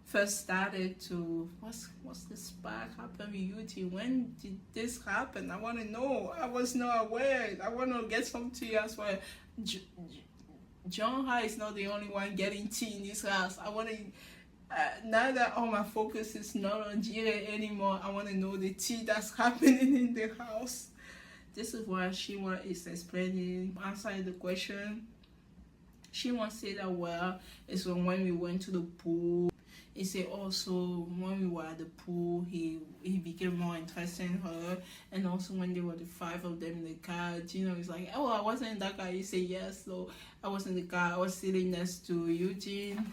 first started to, what's the spark happen with Yuji? When did this happen? I want to know. I was not aware. I want to get some tea as well. John Ha is not the only one getting tea in his house. I want to, now that all my focus is not on Jire anymore, I want to know the tea that's happening in the house. This is why Shinwa is explaining, answering the question. Shinwa said that, well, it's when we went to the pool. He said also when we were at the pool, he became more interested in her. And also when there were the 5 of them in the car, Gino is like, oh, I wasn't in that car. He said yes, so I was in the car. I was sitting next to Eugene.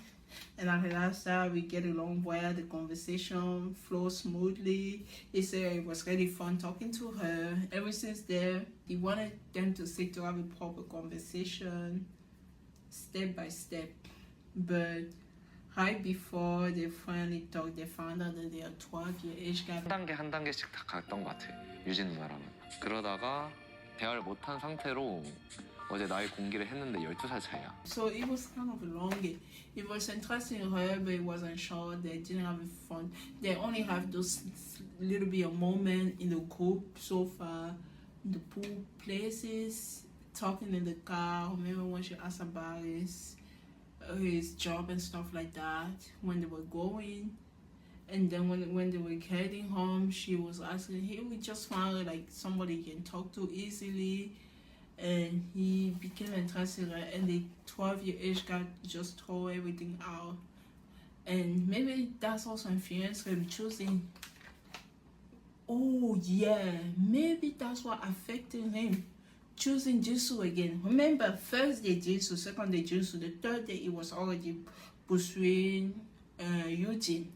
And at the last time, we get along well. The conversation flows smoothly. He said it was really fun talking to her. Ever since there, he wanted them to sit to have a proper conversation, step by step. But right before they finally talked, they found out that they are 12-year age gap. 한 단계씩 다 갔던 것 같아. 유진 누나랑은. 그러다가 대화를 못한 상태로 어제 나이 공개를 했는데 12살 차이야. So it was kind of long. It was interesting in her, but it wasn't short. They didn't have fun. They only have those little bit of moment in the group so far, in the pool places, talking in the car. Remember when she asked about his job and stuff like that when they were going. And then when they were heading home, she was asking, hey, we just found like somebody you can talk to easily. And he became interested, and the 12-year age gap just throw everything out. And maybe that's also influenced him choosing. Oh yeah, maybe that's what affected him choosing Jisoo again. Remember, first day Jisoo, second day Jisoo, the third day it was already pursuing Eugene.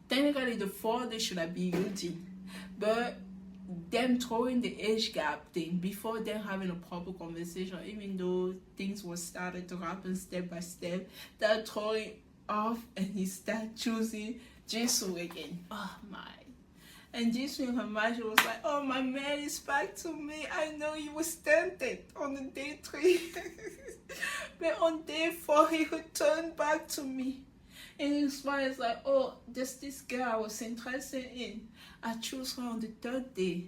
Technically, the 4th day should have been Eugene, but them throwing the age gap thing before them having a proper conversation, even though things were started to happen step by step, that throwing off, and he started choosing Jisoo again. Oh my. And Jisoo in her mind, she was like, oh, my man is back to me. I know he was tempted on the day 3. But on day 4, he returned back to me. And his mind is like, oh, there's this girl I was interested in. I chose her on the 3rd day.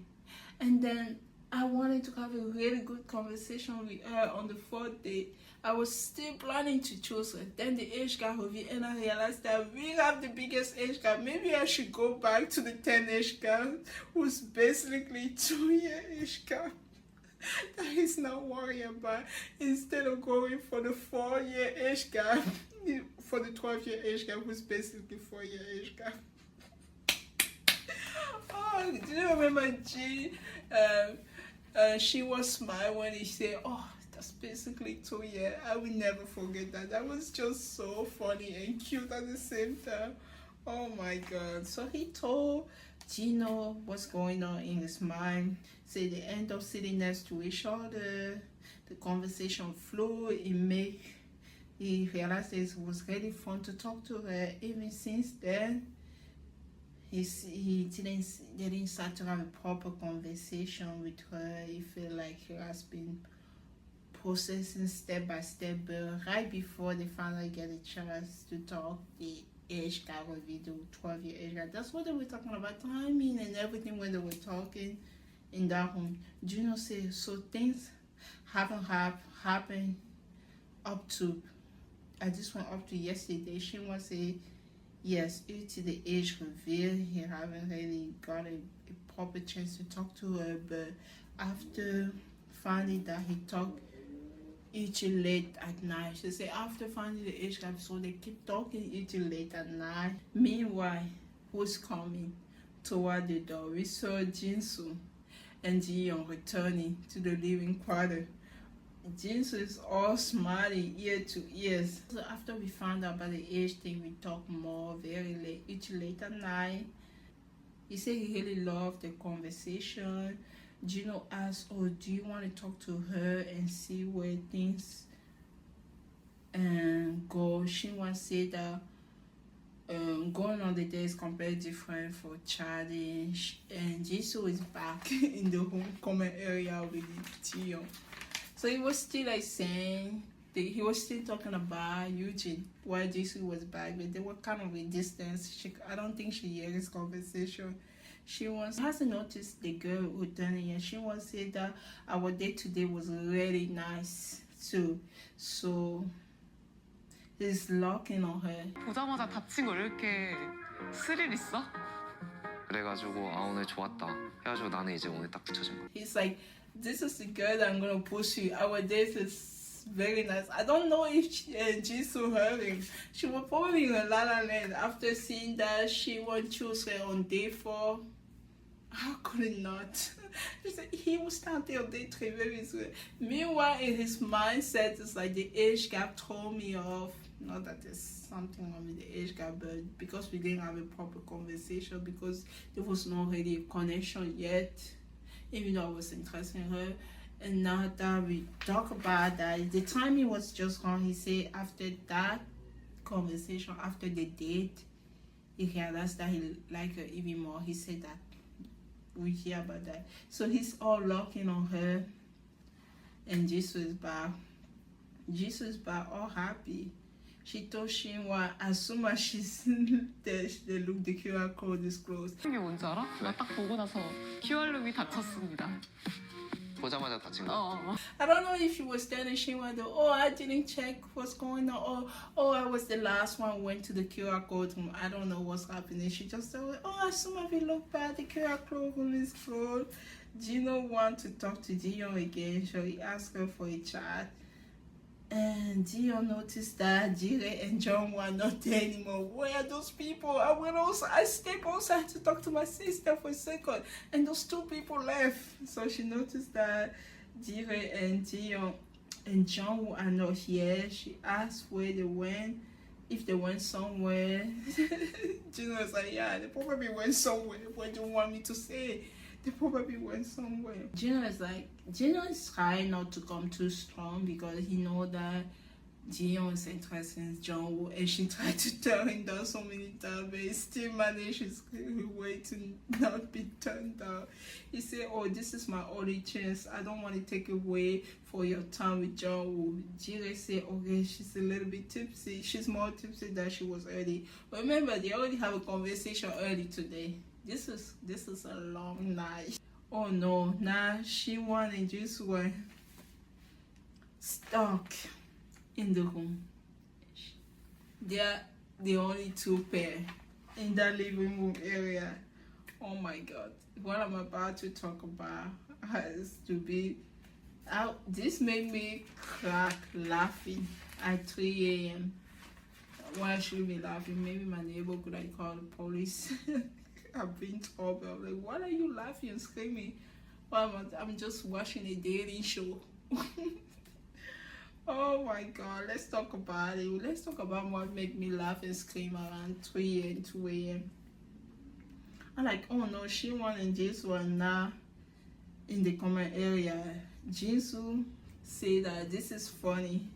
And then I wanted to have a really good conversation with her on the 4th date. I was still planning to choose her. Then the age gap of it, and I realized that we have the biggest age gap. Maybe I should go back to the 10 age gap, who's basically 2-year age gap that he's not worried about, instead of going for the 4-year age gap, for the 12-year age gap, who's basically 4-year age gap. Oh, do you remember G? She was smiling when he said, "Oh, that's basically 2 years." I will never forget that. That was just so funny and cute at the same time. Oh my god. So he told Gino what's going on in his mind. Say they end up sitting next to each other. The conversation flew. He realized it was really fun to talk to her. Even since then, he didn't start to have a proper conversation with her. He felt like he has been processing step by step, but right before they finally get a chance to talk, the age gap will be the 12-year age gap. That's what they were talking about, timing and everything when they were talking in that home. Juno said, so things haven't happened up to, I just went up to yesterday. She wants to say, yes, due to the age reveal, he haven't really got a proper chance to talk to her, but after finding that he talked each late at night, she said after finding the age gap, so they keep talking each late at night. Meanwhile, who's coming toward the door? We saw Jinsu and Jiyeon returning to the living quarter. Jinsu is all smiling ear to ears. So after we found out about the age thing, we talked more very late, each late at night. He said he really loved the conversation. Gino asked, oh, do you want to talk to her and see where things go? Shinwan said that going on the day is completely different for Charlie, and Jisoo is back in the home common area with Jiyeon. So he was still like saying, he was still talking about Eugene while Jisoo was back, but they were kind of a distance. I don't think she heard his conversation. She hasn't noticed the girl returning, and she wants to say that our date today was really nice too. So he's locking on her. 보자마자 다친 거 이렇게 스릴 있어? 그래가지고 아 오늘 좋았다 해가지고 나는 이제 오늘 딱 붙여진 거야. He's like, this is the girl that I'm gonna push you. Our date is very nice. I don't know if Jisoo heard him. She was probably in a La La Land after seeing that she won't choose her on day 4. How could it not? He was starting on day 3 very soon. Meanwhile, in his mindset, it's like the age gap threw me off. Not that there's something wrong with the age gap, but because we didn't have a proper conversation, because there was not really a connection yet, even though I was interested in her. And now that we talk about that, the timing was just wrong. He said after that conversation, after the date, he realized that he liked her even more. He said that we hear about that. So he's all locking on her, and Jisoo is back. Jisoo is back, all happy. She told Shinwa as soon as she's there, they look, the QR code is closed. 이게 뭔지 알아? 나 딱 보고 나서 QR룸이 닫혔습니다. 보자마자 다친 거. I don't know if she was telling Shinwa though, oh, I didn't check what's going on, oh, I was the last one, went to the QR code room. I don't know what's happening. She just said, oh, as soon as we look back, the QR code room is closed. Gino want to talk to Jiyeon again, so he asked her for a chat. And Jiyeon noticed that Jire and John were not there anymore. Where are those people? I stepped outside to talk to my sister for a second, and those 2 people left. So she noticed that Jire and Jiyeon and John are not here. She asked where they went, if they went somewhere. Gino was like, yeah, they probably went somewhere. What do you want me to say? They probably went somewhere. Gino is trying not to come too strong because he know that Jiyeon is interested in Jungwoo, and she tried to tell him that so many times, but he still manages his way to not be turned down. He said, oh, this is my only chance. I don't want to take away for your time with Jungwoo. Jire said, okay, she's a little bit tipsy. She's more tipsy than she was early. But remember, they already have a conversation early today. This is a long night. Oh no, now she wanted just one stuck in the room. They're the only two pair in that living room area. Oh my god, what I'm about to talk about has to be out. This made me crack laughing at 3 a.m. Why should be laughing? Maybe my neighbor could I call the police. I've been told, I'm like, what are you laughing and screaming? Well, I'm just watching a dating show. Oh my god, let's talk about it. Let's talk about what made me laugh and scream around 3 and 2 a.m. I'm like, oh no, she wanted this one now in the comment area. Jinsu said that this is funny.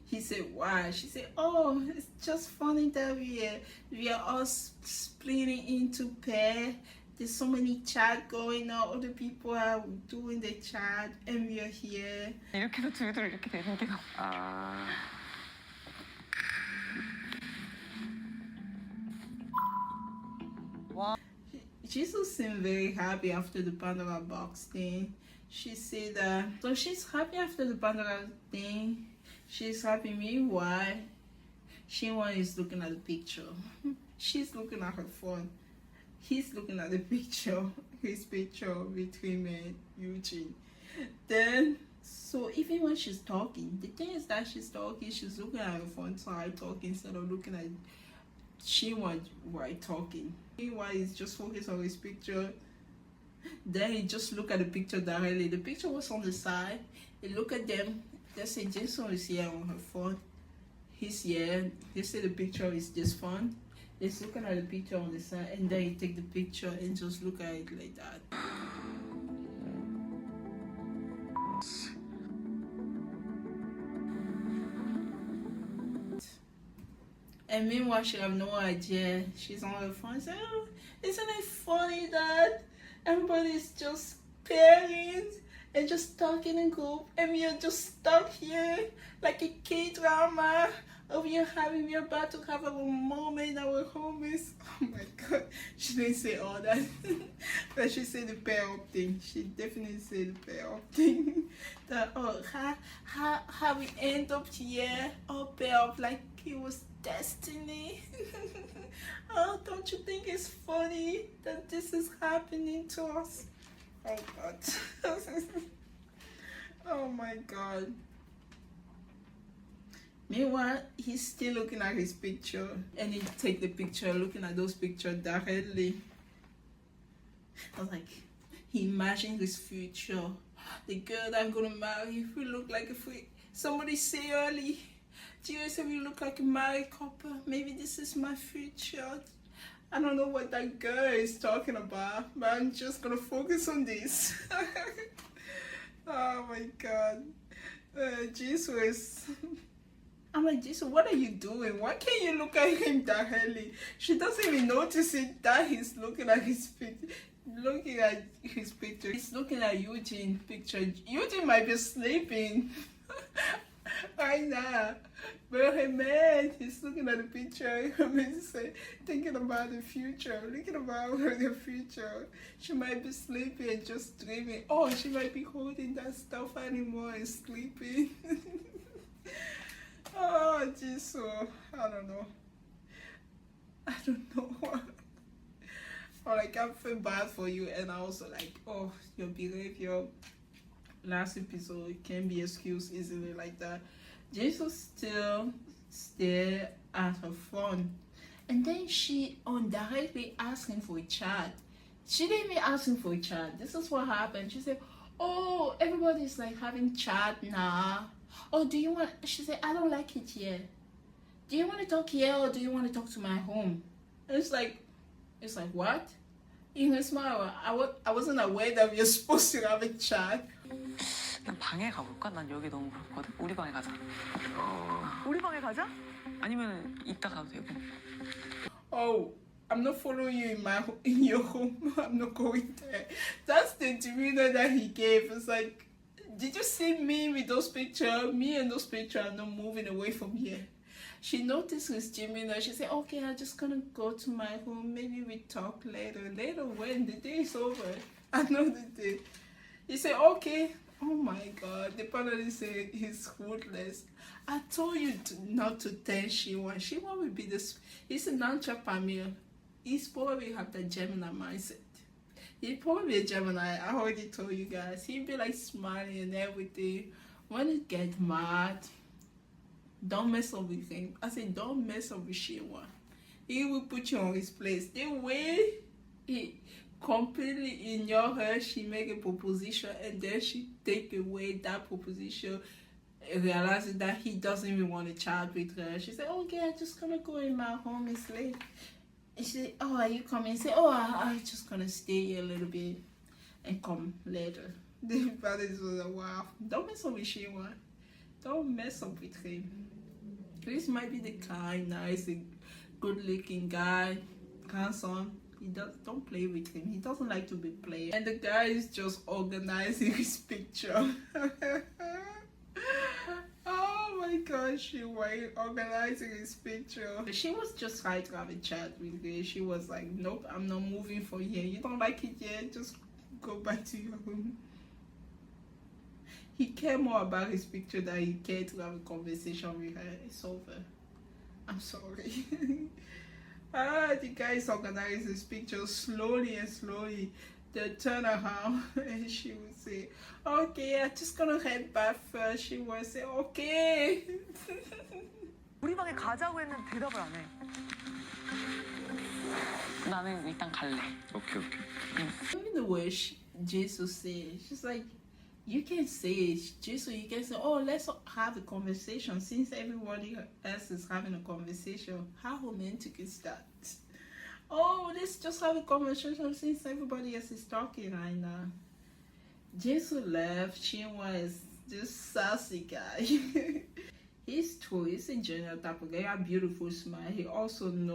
He said, why? She said, oh, it's just funny that we are all splitting into pair. There's so many chat going on. Other people are doing the chat and we are here. 이렇게 해서 둘둘 이렇게 되는 게 너무 아, Jesus seemed very happy after the Pandora box thing. She said that, so she's happy after the Pandora thing. She's happy. Meanwhile, Shinwan is looking at the picture. She's looking at her phone. He's looking at the picture, his picture between me and Eugene. Then, so even when she's talking, the thing is that she's talking, she's looking at her phone side talking instead of looking at Shinwan while talking. Meanwhile, he's just focused on his picture. Then he just look at the picture directly. The picture was on the side. He look at them. They say Jason is here on her phone. He's here. They say the picture is this phone. He's looking at the picture on the side, and then he take the picture and just look at it like that. And meanwhile, she have no idea. She's on her phone. Say, oh, isn't it funny that everybody's just pairing and just talking in group, and we are just stuck here like a K-drama. We're about to have a moment, our homies. Oh my god, she didn't say all that. But she said the pair up thing. She definitely said the pair up thing. That, oh, how we end up here, all pair up like it was destiny. Oh, don't you think it's funny that this is happening to us? Oh god. Oh my god. Meanwhile, he's still looking at his picture, and he take the picture, looking at those pictures directly. I was like, he imagined his future. The girl that I'm gonna marry, if we look like somebody say early, Jesus, if we look like a married couple, maybe this is my future. I don't know what that girl is talking about, but I'm just gonna focus on this. Oh my god. Jesus. I'm like, Jesus, what are you doing? Why can't you look at him directly? She doesn't even notice it that he's looking at his picture. He's looking at Eugene's picture. Eugene might be sleeping right now. But hey man, he's looking at the picture. Thinking about the future. Thinking about the future. She might be sleeping and just dreaming. Oh, she might be holding that stuffed animal and sleeping. Oh, Jesus. I don't know. Or like, I feel bad for you, and I also like, oh, your behavior last episode can be excused easily like that. Jesus still stare at her phone, and then she indirectly asked him for a chat. She didn't even ask him for a chat. This is what happened. She said, oh, everybody's like having chat now. Oh, do you want? She said, I don't like it here. Do you want to talk here, or do you want to talk to my home? And it's like what? In a smile, I wasn't aware that we were supposed to have a chat. 난 방에 가볼까? 난 여기 너무 그렇거든. 우리 방에 가자. 우리 방에 가자? 아니면 이따 가도 되고. Oh, I'm not following you in your home. I'm not going there. That's the demeanor that he gave. It's like, did you see me with those pictures? Me and those pictures are not moving away from here. She notices Jimmy now. She said, okay, I'm just gonna go to my home. Maybe we talk later. Later when the day is over, another day. He said, okay. Oh my God, the partner said he's ruthless. I told you not to tell Shiwan. Shiwan will be this. He's an entrepreneur. He's probably have the Gemini mindset. He's probably a Gemini. I already told you guys. He'd be like smiling and everything. When he gets mad, don't mess up with him. I said, don't mess up with Shiwan. He will put you on his place. The way he completely ignore her, she make a proposition and then she take away that proposition, realizing that he doesn't even want to chat with her. She said, okay, I'm just gonna go in my home, it's late. And she said, oh, are you coming? He said, oh, I'm just gonna stay here a little bit and come later. The brothers was like, wow, don't mess up with Shiwan. Don't mess up with him. Chris might be the kind, nice, good looking guy, handsome. Don't play with him. He doesn't like to be played. And the guy is just organizing his picture. Oh my gosh, she was organizing his picture. She was just trying to have a chat with me. She was like, nope, I'm not moving from here. You don't like it yet? Just go back to your home. He cared more about his picture than he cared to have a conversation with her. It's over. I'm sorry. The guy is organizing his picture slowly and slowly. They turn around and she would say, okay, I'm just gonna head back first. She would say, okay. 우리 방에 가자고 했는데 대답을 안 해. 나는 일단 갈래. 오케이. Even the way Jesus said, she's like, you can say it, Jesus, you can say, oh, let's have a conversation. Since everybody else is having a conversation, how romantic is that? Oh, let's just have a conversation since everybody else is talking right now. Jesus left. Chinua is this sassy guy. He's true. He's a general type of guy. A beautiful smile. He also doesn't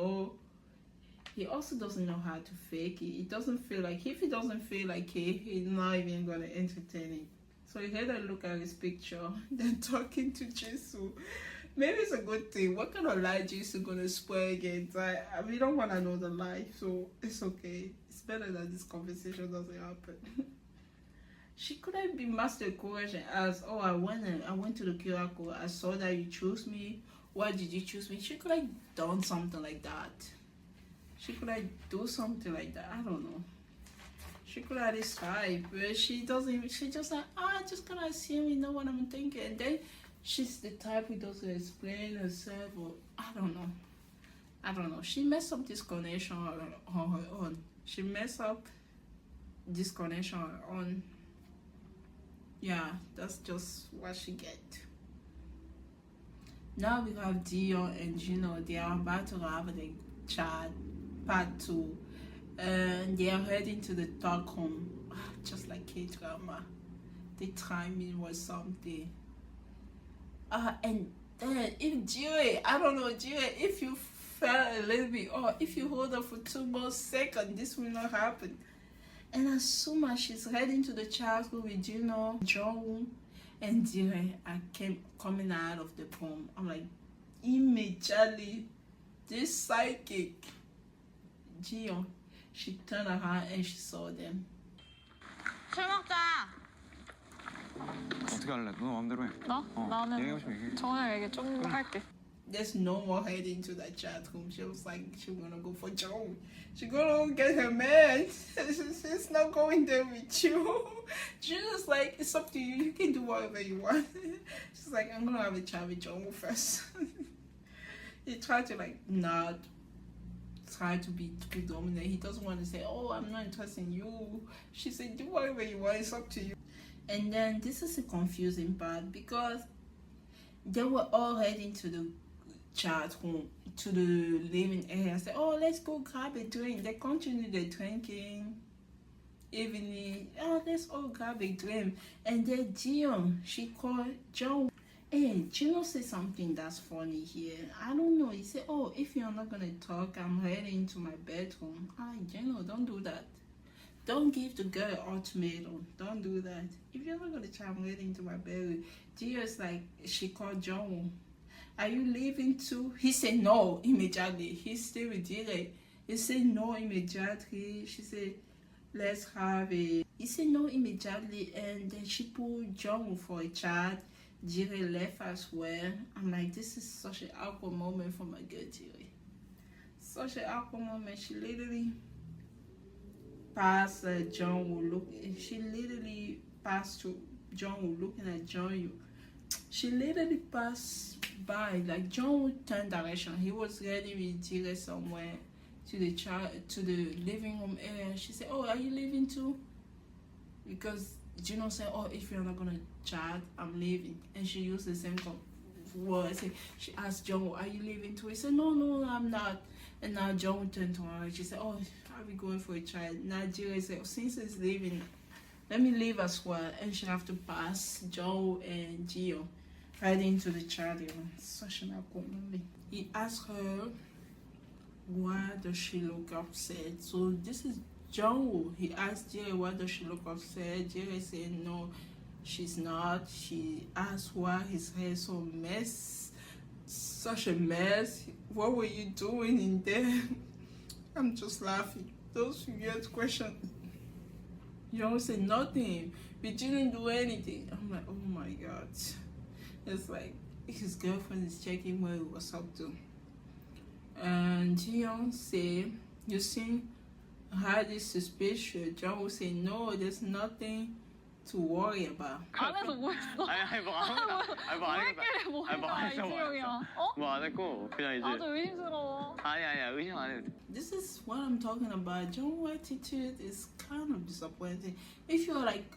know how to fake it. He doesn't feel like, if he doesn't feel like it, he's not even gonna entertain it. So he had a look at his picture, then talking to Jesus. Maybe it's a good thing. What kind of lie Jesus gonna spoil again? We don't wanna know the lie, so it's okay. It's better that this conversation doesn't happen. She could have been master courage and asked, oh, I went to the QR code. I saw that you chose me. Why did you choose me? She could have done something like that. She could have do something like that. I don't know. She could have decided, but she doesn't even, she just like, I'm just gonna assume you know what I'm thinking. And then she's the type who doesn't explain herself, or I don't know. She messed up this connection on her own. She messed up this connection on her own. Yeah, that's just what she get. Now we have Dion and Gino. They are about to have the chat part 2. And they are heading to the talk home. Just like Kdramas. The timing was something. And then if Jiwei, I don't know, Jiwei, if you fell a little bit, or if you hold up for 2 more seconds, this will not happen. And as soon as she's heading to the childhood with Juno, Jong, and Jiwei are coming out of the poem, I'm like, immediately, this psychic, Jion, she turned around and she saw them. 술 먹자. 어떻게 할래? 너 마음대로 해. 나? 나는 얘기하고 싶으면 얘기해. 정원에게 좀 더 할게. There's no more heading to that chat room. She was like, she's gonna go for Joe. She's gonna get her man. She's not going there with you. She's just like, it's up to you. You can do whatever you want. She's like, I'm gonna have a chat with Joe first. He tried to like not try to be too dominant. He doesn't want to say, oh, I'm not interested in you. She said, do whatever you want. It's up to you. And then this is a confusing part because they were all heading to the chat room, to the living area. I said, oh, let's go grab a drink. They continued the drinking evening. Oh, let's all grab a drink. And then Jion, she called John. Hey, Gino said something that's funny here. I don't know. He said, oh, if you're not gonna talk, I'm heading to my bedroom. Gino, don't do that. Don't give the girl ultimatum. Don't do that. If you're not gonna try, I'm heading to my bedroom. Gio's like, she called John. are you leaving too? He said no immediately. He still did it. He said no immediately. She said, let's have a. He said no immediately, and then she put John for a chat. Jire left as well. I'm like, this is such an awkward moment for my girl Jire. Such an awkward moment. She literally passed John will look. She literally passed to John will looking at John. She literally passed by. Like John would turn direction. He was ready with Jire somewhere to the living room area. She said, "Oh, are you leaving too?" Because Gino said, "Oh, if you're not gonna chat, I'm leaving." And she used the same word. She asked John, "Are you leaving too?" He said, No, I'm not." And now John turned to her. She said, "Oh, are we going for a chat?" Now Jire said, "Since he's leaving, let me leave as well." And she have to pass Joe and Gio right into the chat room. Such an awkward moment. He asked her, why does she look upset? So this is John. He asked Jire, why does she look upset? Jire said no, she's not. She asked why his hair is so such a mess. What were you doing in there? I'm just laughing. Those weird questions. John said nothing. We didn't do anything. I'm like, oh my god. It's like his girlfriend is checking where he was up to. And Jion said, you seem highly suspicious. John will say, no, there's nothing to worry about. 안에서 뭐 했어? 아니 뭐안 했어. 왜 뭐 아니, 뭐 안 했어 했어, 뭐 안 이지영이야? 어? 뭐 안 했고 그냥 이제 아주 의심스러워. 아니야 의심 안 해도 돼. This is what I'm talking about. John's attitude is kind of disappointing. If you're like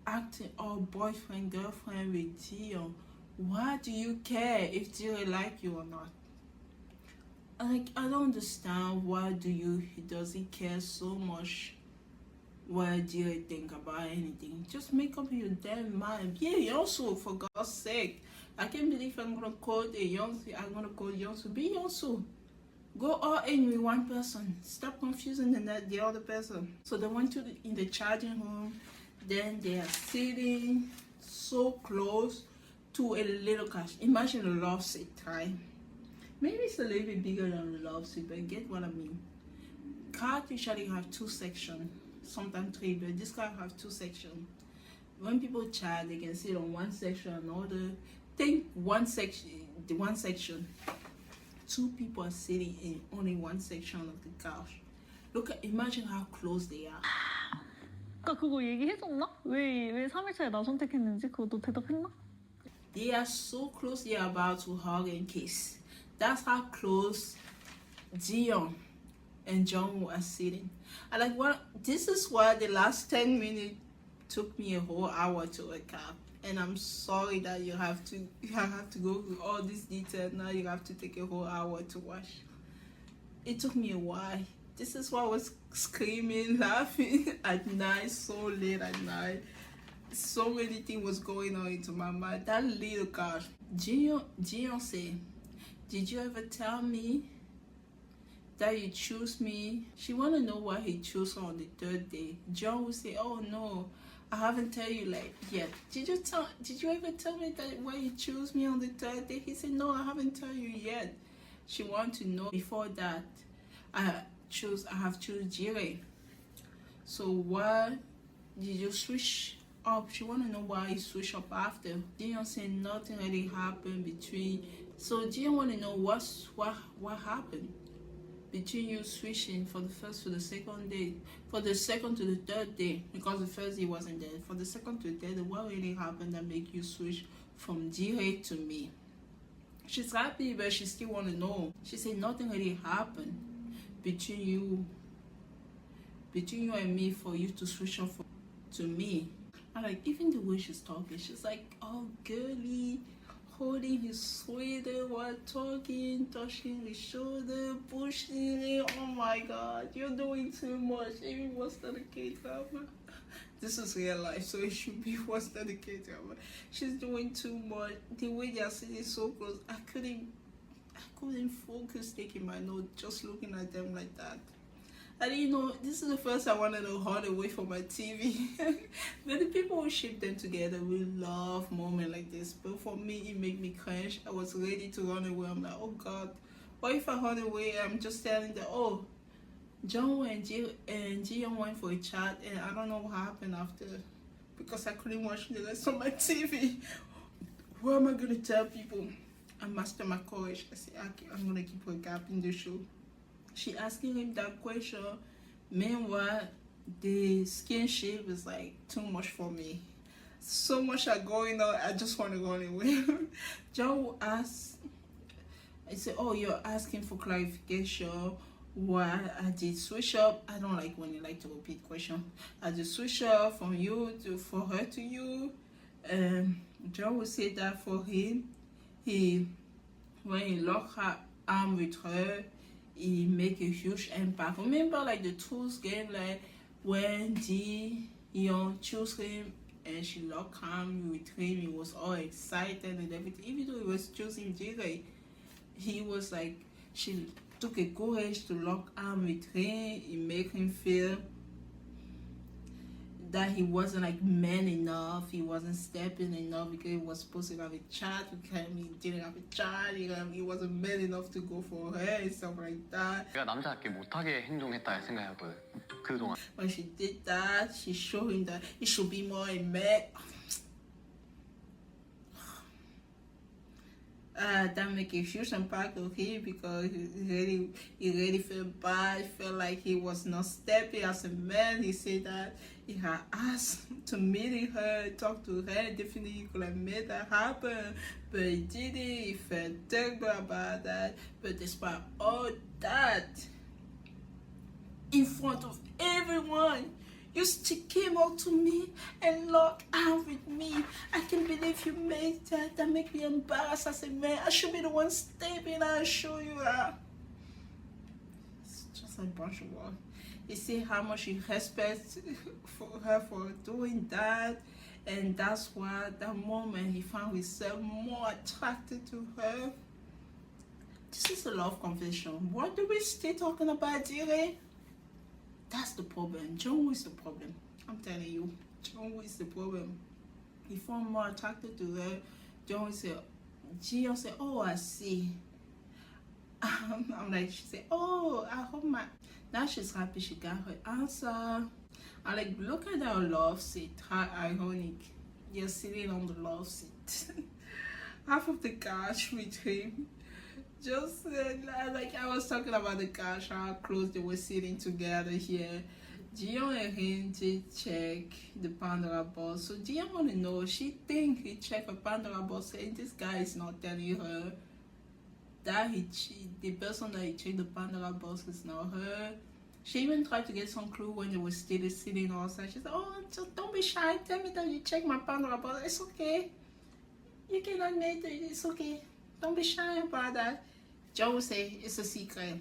acting or boyfriend, girlfriend with Jion, why do you care if Jion like you or not? Like, I don't understand why he doesn't care so much what Jion think about anything. Just make up your damn mind. Yeah, Yonsu, for God's sake. I can't believe I'm gonna call I'm gonna call Yonsu. Be Yonsu. Go all in with one person. Stop confusing the other person. So they went in the charging room. Then they are sitting so close to a little couch. Imagine a love seat, right? Maybe it's a little bit bigger than a love seat, but get what I mean. Couch usually have two sections, sometimes three, but this car have two sections. When people chat, they can sit on one section or another. Think one section. Two people are sitting in only one section of the couch. Imagine how close they are. 아까 그거 얘기해줬나? 왜 3일차에 나 선택했는지 그것도 대답했나? They are so close, they are about to hug and kiss. That's how close Jion and Jung are sitting. I like what this is why the last 10 minutes took me a whole hour to wake up. And I'm sorry that you have to go through all this detail. Now you have to take a whole hour to watch. It took me a while. This is why I was screaming, laughing at night, so late at night. So many things was going on into my mind. That little girl, Jion said, did you ever tell me that you choose me? She want to know why he chose her on the third day. John would say, oh no, I haven't tell you like yet. Did you ever tell me that why you choose me on the third day? He said, no, I haven't tell you yet. She want to know before that I have choose Jire. So why did you switch up? She want to know why you switch up after. Jion said nothing really happened between. So Jion want to know what happened between you switching for the first to the second day, for the second to the third day, because the first day wasn't there. For the second to the third day, what really happened that make you switch from Jire to me? She's happy, but she still want to know. She said nothing really happened between you and me for you to switch off to me. I like even the way she's talking. She's like all girly, holding his sweater while talking, touching his shoulder, pushing it. Oh my god, you're doing too much. Maybe what's the K-drama? This is real life, so it should be what's the K-drama. She's doing too much. The way they are sitting so close, I couldn't focus taking my note, just looking at them like that. I didn't know, this is the first I wanted to run away from my TV. But the people who ship them together will love moments like this. But for me, it made me cringe. I was ready to run away. I'm like, oh God, what if I run away? I'm just telling them, oh, John and Jiyoung went for a chat, and I don't know what happened after because I couldn't watch the rest of my TV. What am I gonna tell people? I mastered my courage. I said, okay, I'm gonna keep a gap in the show. She asking him that question. Meanwhile, the skinship is like too much for me. So much are going on. I just want to run away. John will ask. I said, "Oh, you're asking for clarification. Why I did switch up? I don't like when you like to repeat question. I did switch up from you to for her to you." John will say that for him, when he lock her arm with her, it make a huge impact. Remember, like the Tools game, like when Ji-young chose him and she locked arm with him, he was all excited and everything. Even though he was choosing Ji-rae, he was like, she took a courage to lock arm with him. It made him feel that he wasn't like man enough, he wasn't stepping enough because he was supposed to have a chat with him. He didn't have a chat, he wasn't man enough to go for her and stuff like that. 내가 남자답게 못하게 행동했다 생각했거든. 그동안. When she did that, she showed him that he should be more a man. That make a huge impact on him because he really felt bad. He felt like he was not stepping as a man. He said that he had asked to meet her, talk to her. Definitely he could have made that happen, but he didn't. He felt terrible about that. But despite all that, in front of everyone, you still came out to me and locked arms with me. I can't believe you made that. That make me embarrassed as a man. I should be the one stepping out and show you that. It's just a bunch of work. You see how much he respects for her for doing that. And that's why that moment he found himself more attracted to her. This is a love confession. What do we still talking about, Jire? That's the problem. Jungwoo is the problem. I'm telling you, Jungwoo is the problem. He found more attracted to her. Jungwoo said, Jiyoung said, oh, I see. I'm like, she said, oh, I hope my... Now she's happy she got her answer. I'm like, look at our love seat. How ironic. You're sitting on the love seat. Half of the couch with him. Just like I was talking about the couch, how close they were sitting together here. Jiyoung and him did check the Pandora box. So Jiyoung want to know, she think he checked a Pandora box and this guy is not telling her that the person that he checked the Pandora box is not her. She even tried to get some clue when they were still sitting outside. She said, oh, just don't be shy. Tell me that you checked my Pandora box. It's okay. You can admit it. It's okay. Don't be shy about that. Joe will say it's a secret.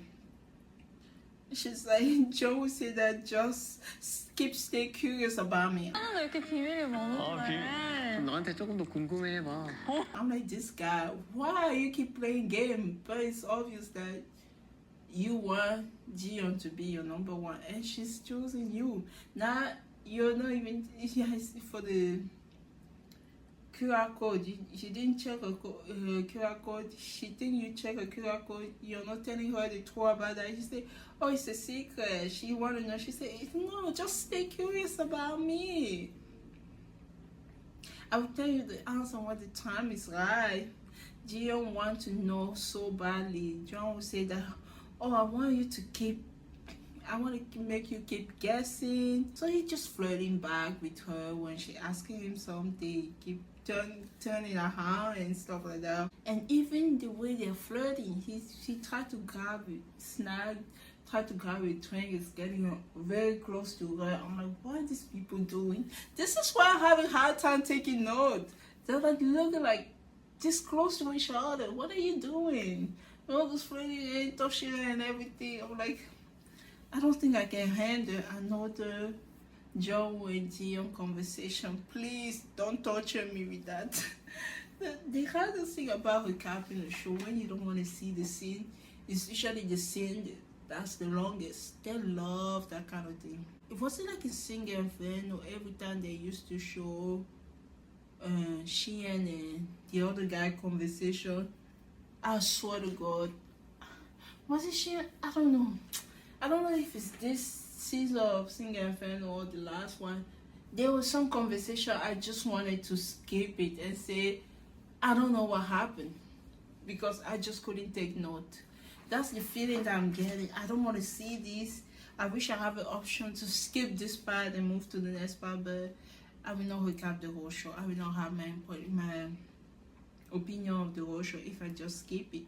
She's like, Joe will say that just stay curious about me. 너 이렇게 비밀이 많은데. 너한테 조금 더 궁금해해봐. I'm like, this guy, why you keep playing game? But it's obvious that you want Jiyoung to be your number one, and she's choosing you. Now you're not even for the QR code. She didn't check a QR code. She think you check a QR code. You're not telling her the truth about that. She said, oh, it's a secret. She want to know. She said, no, just stay curious about me. I will tell you the answer when the time is right. Jiyoung want to know so badly. John will say that, oh, I want to make you keep guessing. So he just flirting back with her when she asking him something. Keep turning around and stuff like that. And even the way they're flirting, she tried to grab it, tried to grab it, twang is getting very close to her. I'm like, what are these people doing? This is why I'm having a hard time taking note. They're like looking like this close to each other. What are you doing? All this flirting and touching and everything. I'm like, I don't think I can handle another Joe and Jiyoung conversation. Please don't torture me with that. The hardest thing about recapping the show when you don't want to see the scene is usually the scene That's the longest. They love that kind of thing. It wasn't like in Sing and Fan or every time they used to show she and the other guy conversation. I swear to God. Was it she? I don't know. I don't know if it's this season of Sing and Fan or the last one. There was some conversation I just wanted to skip it and say, I don't know what happened. Because I just couldn't take note. That's the feeling that I'm getting. I don't want to see this. I wish I have an option to skip this part and move to the next part, but I will not recap the whole show. I will not have my opinion of the whole show if I just skip it.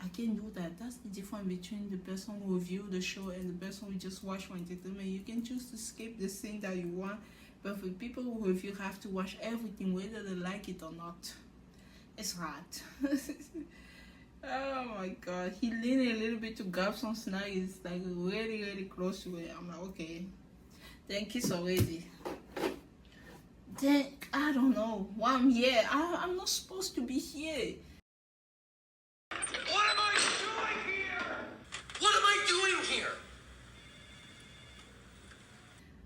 I can't do that. That's the difference between the person who review the show and the person who just watch for entertainment. You can choose to skip the scene that you want, but for people who review have to watch everything whether they like it or not. It's hard. Oh my God. He leaned a little bit to grab some snacks. It's like really, really close to it. I'm like, okay. Then kiss already. Then, I don't know. Why I'm here. I'm not supposed to be here. What am I doing here? What am I doing here?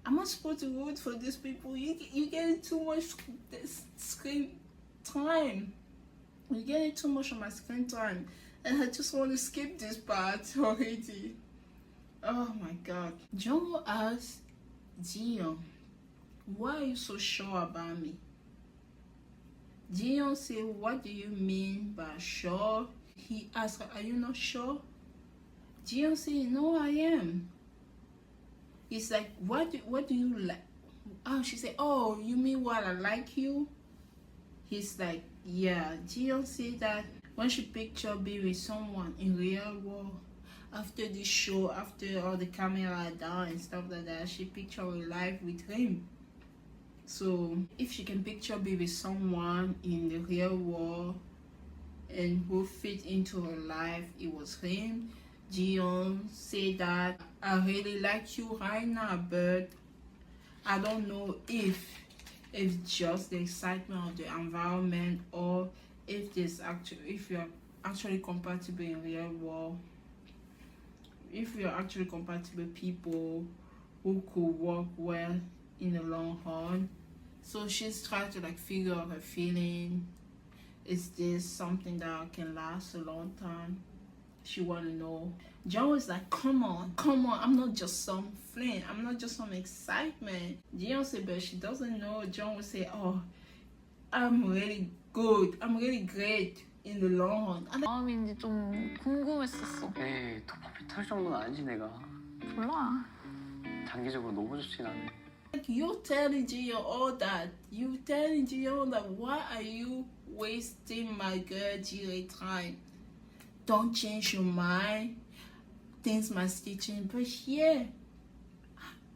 I'm not supposed to root for these people. You getting too much screen time. You're getting too much of my screen time. And I just want to skip this part already. Oh my God. Jungwoo asked Jiyeon, why are you so sure about me? Jiyeon said, what do you mean by sure? He asked her, are you not sure? Jiyeon said, no, I am. He's like, what do you like? Oh, she said, oh, you mean what I like you? He's like, yeah. Jiyeon said that when she picture be with someone in real world, after this show, after all the camera are down and stuff like that, she picture her life with him. So if she can picture be with someone in the real world and who fit into her life, it was him. Jiyeon said that I really like you right now, but I don't know if it's just the excitement of the environment or if you're actually compatible in real world, if you're actually compatible people who could work well in the long run. So she's trying to like figure out her feeling. Is this something that can last a long time? She want to know. John was like, come on, I'm not just some fling, I'm not just some excitement. Jiyeon said, but she doesn't know. John would say, oh, I'm really good, I'm really great in the long run. 마음인지 좀 궁금했었어. 에이, 토파피 털 정도는 아니지 내가. 몰라. 장기적으로 너무 좋진 않네. Like you telling Jiyeon all that, you telling Jiyeon that why are you wasting my girl Jiyeon time? Don't change your mind. Things might still change. But yeah,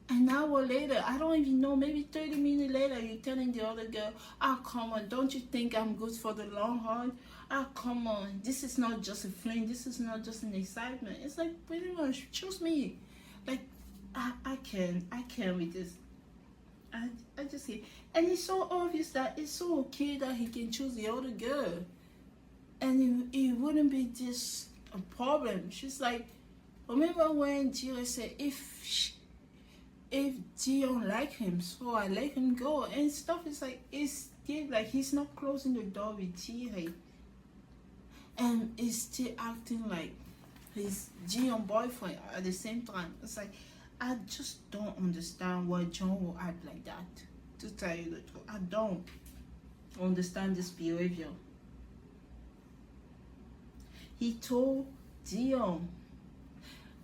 an hour later, I don't even know, maybe 30 minutes later, you're telling the other girl, oh, come on, don't you think I'm good for the long run? Oh, come on, this is not just a fling, this is not just an excitement. It's like, pretty much, choose me. Like, I can't with this. I just say, and it's so obvious that it's so okay that he can choose the other girl. And it wouldn't be just a problem. She's like, remember when Jiyeon said, if Jiyeon like him, so I let him go and stuff. It's like, it's still like he's not closing the door with Jiyeon, and he's still acting like his Jiyeon boyfriend at the same time. It's like, I just don't understand why John will act like that. To tell you the truth, I don't understand this behavior. He told Jiyeon,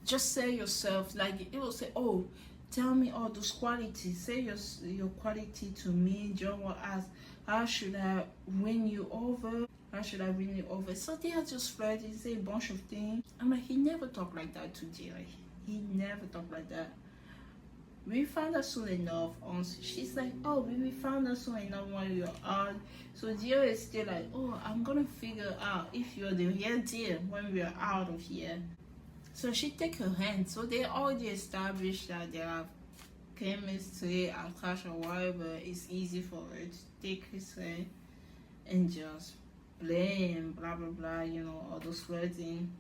just say yourself, like it will say, oh, tell me all those qualities, say your quality to me. John will ask, how should I win you over? How should I win you over? So they are just flirting, say a bunch of things. I'm like, he never talked like that to Jiyeon. He never talked like that. We found out soon enough. She's like, oh, we found out soon enough when we were out. So Jiyeon is still like, oh, I'm gonna figure out if you're the real deal when we are out of here. So she take her hand. So they already established that they have chemistry, attraction, whatever. It's easy for her to take his hand and just play and blah blah blah, you know, all those flirting.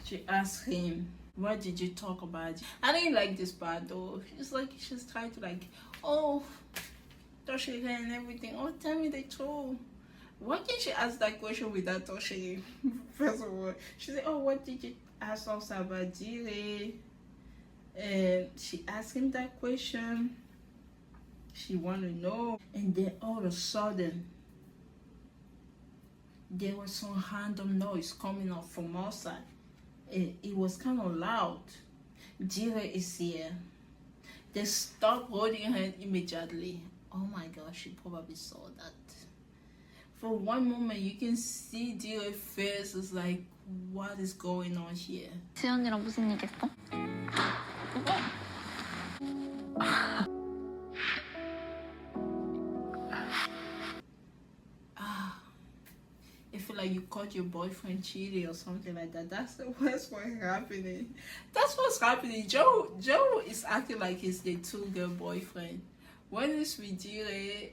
She asked him, what did you talk about? I didn't like this part though. She's trying to like, oh, touching her and everything. Oh, tell me the truth. Why can't she ask that question without touching him? First of all, she said, oh, what did you ask us about Jire? And she asked him that question. She wanted to know. And then all of a sudden, there was some random noise coming up from outside. It was kind of loud. Jire is here. They stopped holding her immediately. Oh my gosh, she probably saw that. For one moment, you can see Jire's face is like, what is going on here? 지연이랑 무슨 얘기 했어? I feel like you caught your boyfriend cheating or something like that. That's what's happening. That's what's happening. Joe is acting like he's the two-girl boyfriend. When it's with Jire,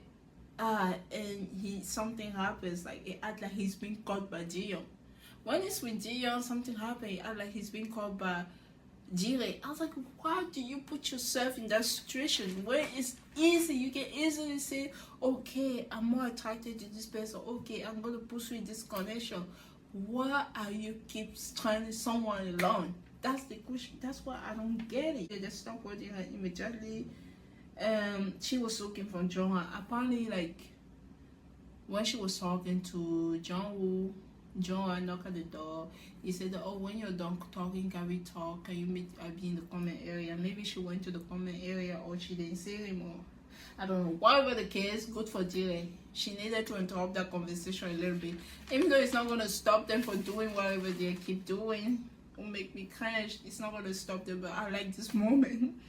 and something happens, like it act like he's been caught by Jiyeon. When it's with Jiyeon, something happened, it act like he's been caught by Jire. I was like, why do you put yourself in that situation where it's easy? You can easily say, okay, I'm more attracted to this person. Okay, I'm gonna pursue this connection. Why are you keep trying someone alone? That's the question. That's why I don't get it. They stopped holding her immediately. She was looking for Jongha. Apparently, like when she was talking to Jongwoo, Jongha knocked at the door. He said, oh, when you're done talking, can we talk? Can you meet Abby in the comment area? Maybe she went to the comment area or she didn't see him, or I don't know. Whatever the case, good for Jire. She needed to interrupt that conversation a little bit. Even though it's not going to stop them from doing whatever they keep doing or make me cringe, it's not going to stop them. But I like this moment.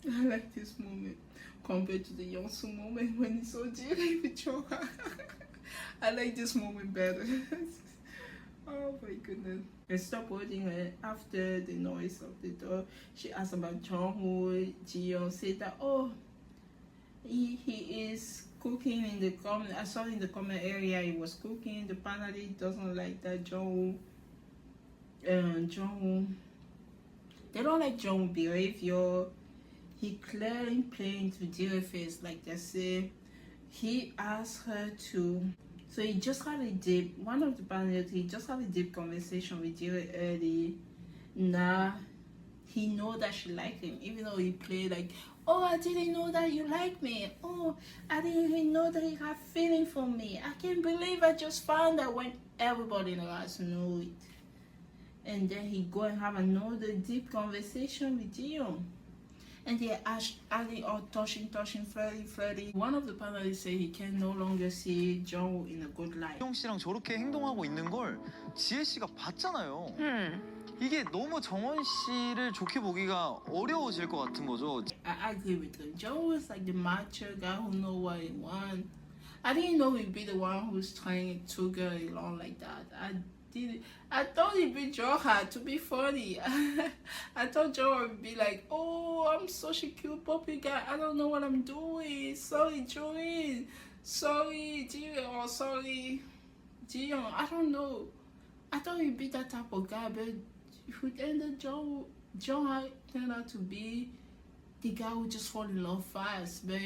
I like this moment compared to the Yeonsu moment when he saw Jire with Jongha. I like this moment better. Oh my goodness. They stopped holding her after the noise of the door. She asked about Jongwoo. Jiyeon said that, oh, he is cooking in the comment. I saw in the comment area he was cooking. The panelist doesn't like that Jongwoo. They don't like Jongwoo behavior. He clearly playing to Jire's face, like they say. He asked her to. So he just had a deep, one of the panelists, he just had a deep conversation with Jire early. Now, he know that she liked him, even though he played like, oh, I didn't know that you like me. Oh, I didn't even know that you have feeling for me. I can't believe I just found out when everybody in the house know it. And then he go and have another deep conversation with Jiyeon. And they Ali all touching, flirty. One of the panelists say he can no longer see Jongwoo in a good light. 지영 씨랑 저렇게 행동하고 있는 걸 지혜 씨가 봤잖아요. 이게 너무 정원 씨를 좋게 보기가 어려워질 것 같은 거죠. I agree with him. Jongwoo is like the mature guy who know what he wants. I didn't know he'd be the one who's trying to get along like that. I thought he'd be Jongha, to be funny. I thought Jongha would be like, oh, I'm such a cute puppy guy. I don't know what I'm doing. Sorry, Joey. Sorry, Jiyeon. Or sorry, Jiyeon. I don't know. I thought he'd be that type of guy, but it ended Jongha turned out to be the guy who just fall in love fast. But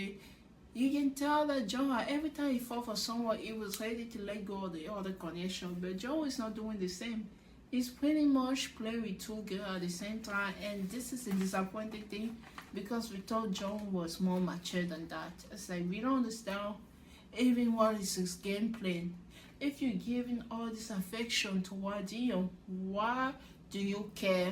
you can tell that Jongha, every time he fought for someone, he was ready to let go of the other connection. But Jongha is not doing the same. He's pretty much playing with two girls at the same time. And this is a disappointing thing because we thought Jongha was more mature than that. It's like we don't understand even what is his game plan. If you're giving all this affection toward Jiyeon, why do you care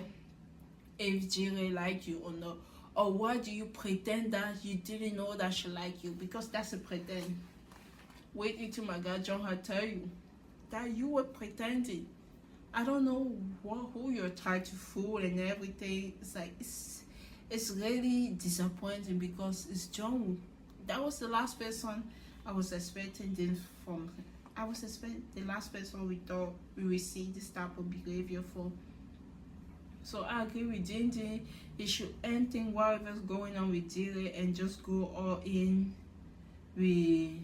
if Jire like you or not? Or why do you pretend that you didn't know that she liked you? Because that's a pretend. Wait until my God Jongha tell you that you were pretending. I don't know who you're trying to fool and everything. It's like it's really disappointing because it's Jongwoo. That was the last person I was expecting this from. I was expecting the last person we thought we would see this type of behavior from. So I agree with Jinjin. He should end thing whatever's going on with Jire and just go all in with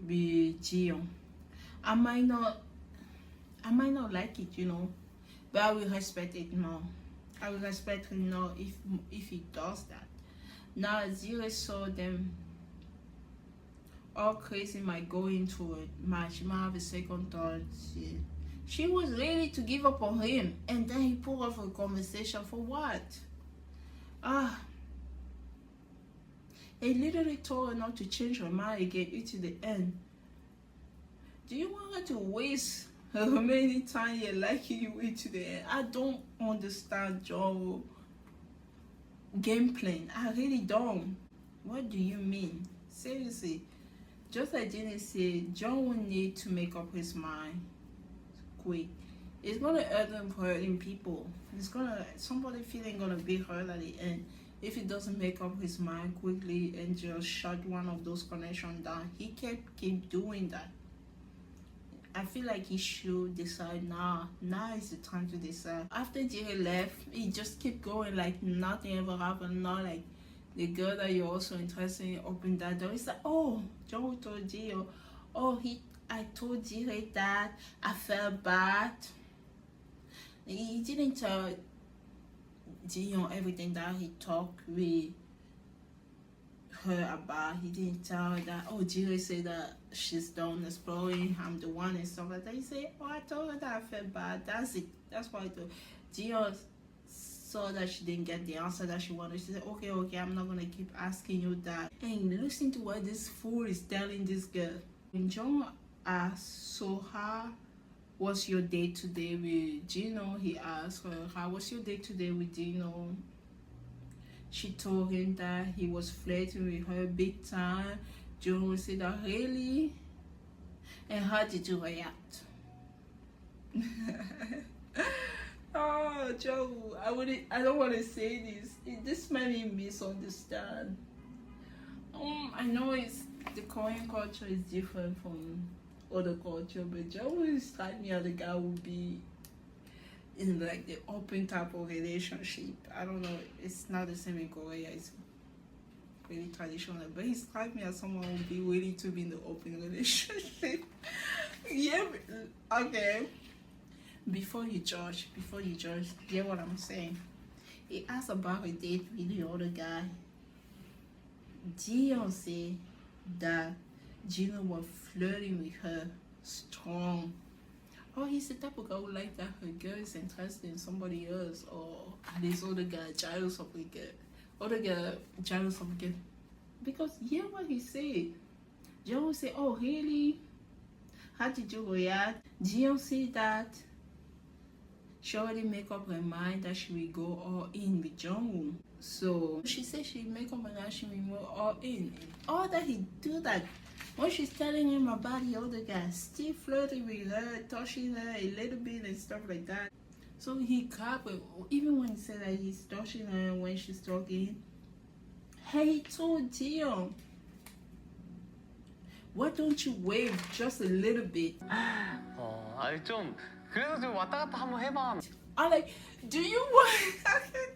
Jiyeon. I might not like it, you know. But I will respect it more. I will respect him more if he does that. Now Zira saw them all crazy, might go into it, she might have a second thought. She was ready to give up on him, and then he pulled off a conversation for what? He literally told her not to change her mind again to the end. Do you want her to waste her remaining time here liking you into the end? I don't understand Joe game plan. I really don't. What do you mean? Seriously. Just like Jenny said, John will need to make up his mind quick. It's gonna hurt him for hurting people. Somebody feeling gonna be hurt at the end if he doesn't make up his mind quickly and just shut one of those connections down. He can't keep doing that. I feel like he should decide now. Now is the time to decide. After Jerry left, he just kept going like nothing ever happened. Not like the girl that you're also interested in opened that door. It's like, oh, Joe told Gio, I told Jerry that I felt bad. He didn't tell Gio everything that he talked with her about. He didn't tell her that, Jerry said that she's done exploring, I'm the one and stuff like that. He said, I told her that I felt bad. That's it. That's why I told Gio saw that she didn't get the answer that she wanted. She said, okay, I'm not gonna keep asking you that. And listen to what this fool is telling this girl. When John asked, so how was your day today with Gino? He asked her, how was your day today with Gino? She told him that he was flirting with her big time. John said that, really? And how did you react? Oh, Joe, I don't want to say this. This made me misunderstand. I know the Korean culture is different from other culture, but Joe will strike me as the guy would be in like the open type of relationship. I don't know. It's not the same in Korea. It's really traditional, but he strikes me as someone who would be willing to be in the open relationship. Yeah, okay. Before you judge, hear what I'm saying. He asked about a date with the other guy. Dion said that Gino was flirting with her strong. He's the type of guy who like that her girl is interested in somebody else, or this other guy jealous of the girl. Other girl jealous of the girl. Because hear what he said. Joe said, really? How did you react? Dion said that she already make up her mind that she will go all in with Jungwoo. So she said she make up her mind she will go all in. All that he do that when she's telling him about the other guy, still flirting with her, touching her a little bit and stuff like that. So he grabbed her, even when he said that he's touching her when she's talking. Hey, he told Dion, why don't you wave just a little bit? 좀 그래도 좀 왔다 갔다 한번 해봐. I'm like, do you want?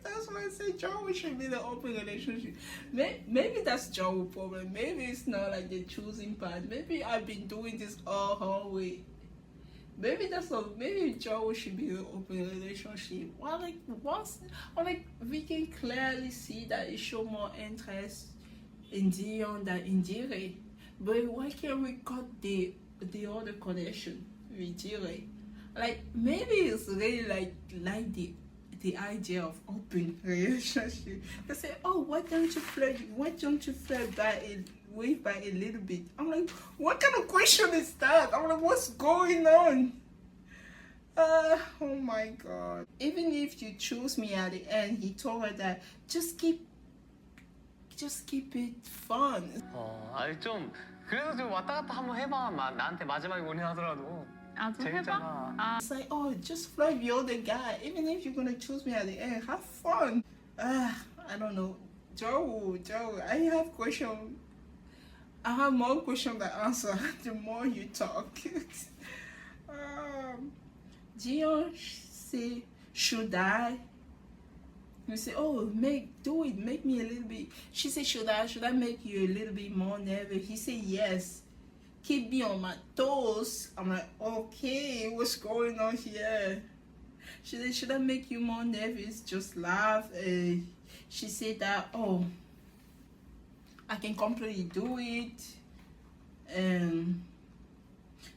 That's why I say Joe should be the open relationship. Maybe that's Joe's problem. Maybe it's not like the choosing part. Maybe I've been doing this all whole way. Maybe that's not. Maybe Joe should be the open relationship. Well, like we can clearly see that he show more interest in Dion than in Jire. But why can't we cut the other connection with Jire? Like maybe it's really like the idea of open relationship. They say, why don't you flirt by a little bit? I'm like, what kind of question is that? I'm like, what's going on? Oh my god. Even if you choose me at the end, he told her that just keep it fun. 좀 그래도 좀 왔다 갔다 한번 해봐. 나한테 마지막에 원해하더라도. 좀 해봐. It's like, just flirt with the other guy. Even if you're gonna choose me at the end, have fun. I don't know. Joe, I have question. I have more question than answer the more you talk. Gio say, should I? You say, do it, make me a little bit. She said, should I make you a little bit more nervous? He said, yes. Keep me on my toes. I'm like, okay, what's going on here? She said, should I make you more nervous? Just laugh. She said that, oh, I can completely do it.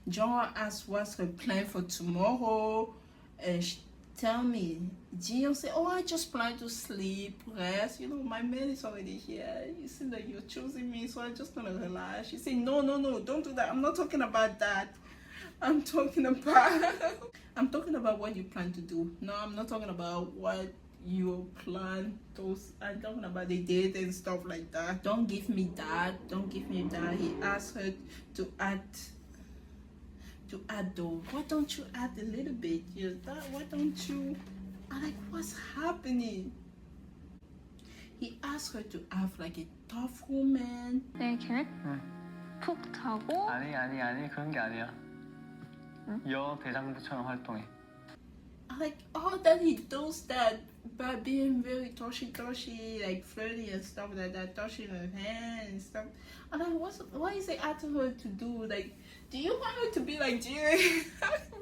John asked what's her plan for tomorrow. And she tell me, Jiyoung said, oh, I just plan to sleep, rest. You know, my man is already here. You see that you're choosing me, so I'm just gonna relax. She said, no, don't do that. I'm not talking about that. I'm talking about what you plan to do. No, I'm not talking about what you plan. I'm talking about the date and stuff like that. Don't give me that. He asked her to add though. Why don't you add a little bit? Why don't you? I'm like, what's happening? He asked her to act like a tough woman. 내 계획? 푹 자고 아니 그런 게 아니야. 여 대장부처럼 활동해. I like all that he does that by being very touchy, like flirty and stuff like that, touching her hand and stuff. I'm like, what is it asking her to do? Like, do you want her to be like Jiyoung?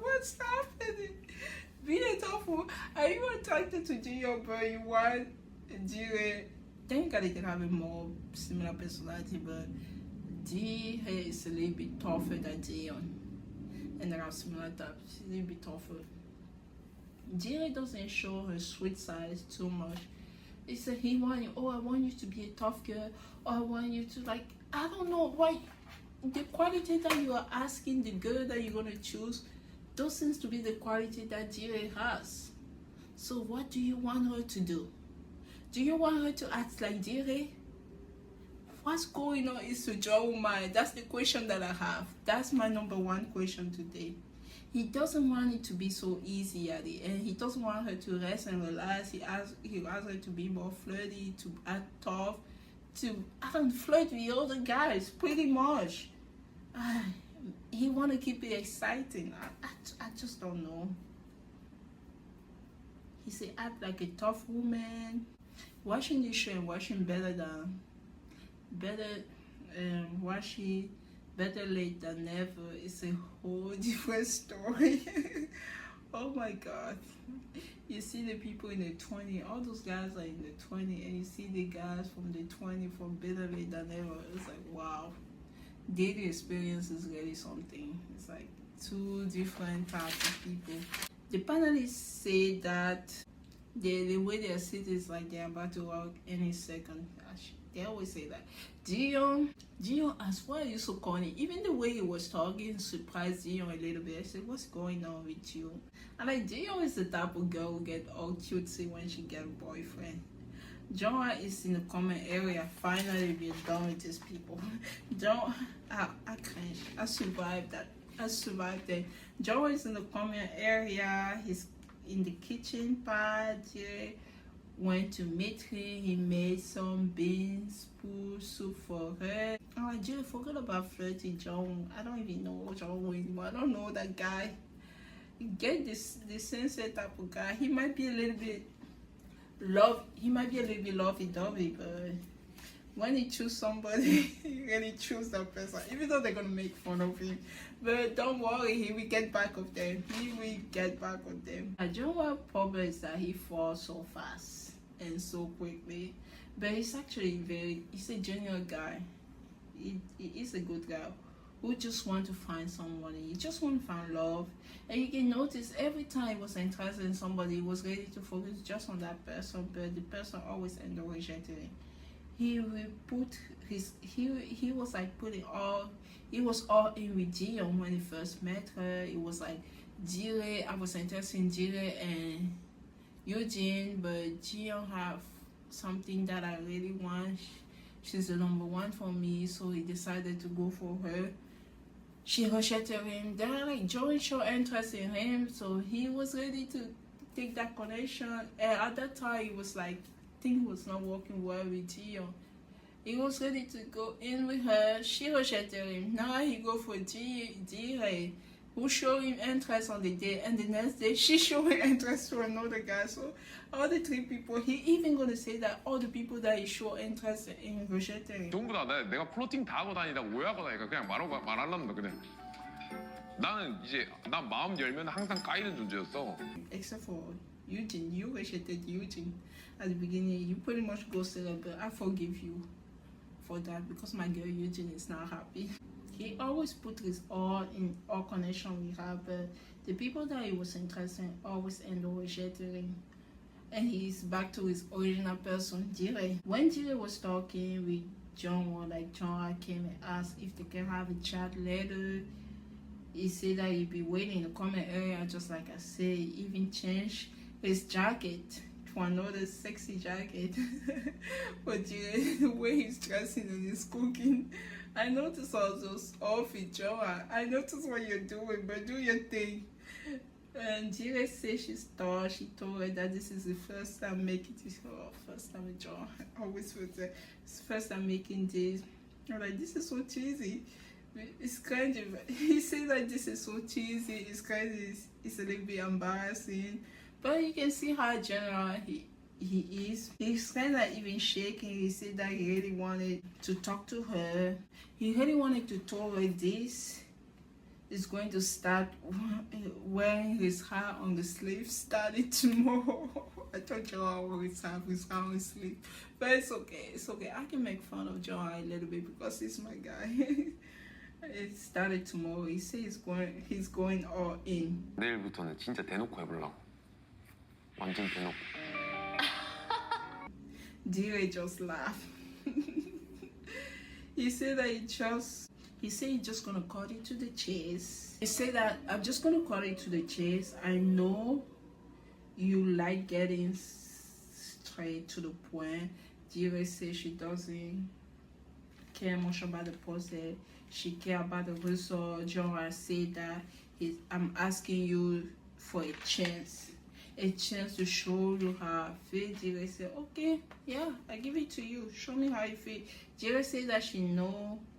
What's happening? Be a tough one. Are you attracted to Jiyoung, but you want Jiyoung? Technically, they have a more similar personality, but Jiyoung is a little bit tougher than Jiyoung. And they have similar types. She's a little bit tougher. Jiyoung doesn't show her sweet side too much. It's like I want you to be a tough girl, or I want you to like, I don't know why. The quality that you are asking the girl that you're gonna choose, those seems to be the quality that Jiyoung has. So what do you want her to do? Do you want her to act like Jiyoung? What's going on is to Jung's mind. That's the question that I have. That's my number one question today. He doesn't want it to be so easy at the end. He doesn't want her to rest and relax. He asks her to be more flirty, to act tough, to flirt with other guys, pretty much. He want to keep it exciting. I just don't know. He said act like a tough woman. Watching this show and watching Better Late Than Never is a whole different story. Oh my god. You see the people in the 20, all those guys are in the 20, and you see the guys from the 20 from Better Late Than Never. It's like, wow. Dating experience is really something. It's like two different types of people. The panelists say that the way they are sitting is like they're about to walk any second. They always say that. Jiyoung asked, why are you so corny? Even the way he was talking surprised Jiyoung a little bit. I said, what's going on with you? And like, Jiyoung is the type of girl who get all cutesy when she get a boyfriend. John is in the comment area. Finally, we're done with these people. John, I cringe. I survived that. John is in the comment area. He's in the kitchen part. Yeah. Went to meet him. He made some beans, soup for her. Oh, Jill, forgot about flirty John. I don't even know John anymore. I don't know that guy. Get the sensei type of guy. He might be a little bit lovey-dovey, but when he choose somebody, he really choose that person, even though they're gonna make fun of him. But don't worry, he will get back of them. John's problem is that he falls so fast and so quickly, but he's actually he's a genuine guy. He is a good guy who just want to find someone. He just want to find love. And you can notice every time he was interested in somebody, he was ready to focus just on that person, but the person always ended up rejecting him. He was like he was all in with Jiyoung when he first met her. It was like, Jiyoung, I was interested in Jiyoung and Eugene, but Jiyoung have something that I really want. She's the number one for me, so he decided to go for her. She rejected him. Then like Joey showed interest in him, so he was ready to take that connection. And at that time, he was like, things was not working well with Jiyoung. He was ready to go in with her. She rejected him. Now he go for Jiyoung, who showed him interest on the day, and the next day she showed him interest to another guy. So all the three people, he even gonna say that all the people that he showed interest in rejected him. 전부 다 내가 플로팅 다 하고 다니다 오해하고 다니까 그냥 말하려면 그냥 나는 이제 난 마음 열면 항상 까이는 존재였어. Except for Eugene. You rejected Eugene at the beginning. You pretty much ghosted her, but I forgive you for that because my girl Eugene is not happy. He always put his all in our connection we have, but the people that he was interested in always end up rejecting him. And he's back to his original person, Jire. When Jire was talking with John, like John came and asked if they can have a chat later, he said that he'd be waiting in the comment area, just like I said. He even changed his jacket to another sexy jacket. But Jire, the way he's dressing and he's cooking, I noticed all those outfits, John. I noticed what you're doing, but do your thing. And Jire said she told her that this is the first time making this, first time with John. I always feel that it's the first time making this. I'm like, this is so cheesy. It's kind of, he said that this is so cheesy, it's kind of, it's a little bit embarrassing. But you can see how general he is. He's kind of even shaking. He said that he really wanted to talk to her. He really wanted to tell her this is going to start wearing his hair on the sleeve starting tomorrow. I thought Joe always have his hair on his sleeve. But it's okay, it's okay. I can make fun of Joe a little bit because he's my guy. It started tomorrow. He says he's going all in. 내일부터는 진짜 대놓고 해보려고. 완전 대놓고. Jire just laughed. He said that he's just gonna cut it to the chase. He said that I'm just gonna cut it to the chase. I know you like getting straight to the point. Jire says she doesn't care much about the process. She care about the result. John said that I'm asking you for a chance to show you how I feel. Jire said, okay, yeah, I give it to you. Show me how you feel. Jire said that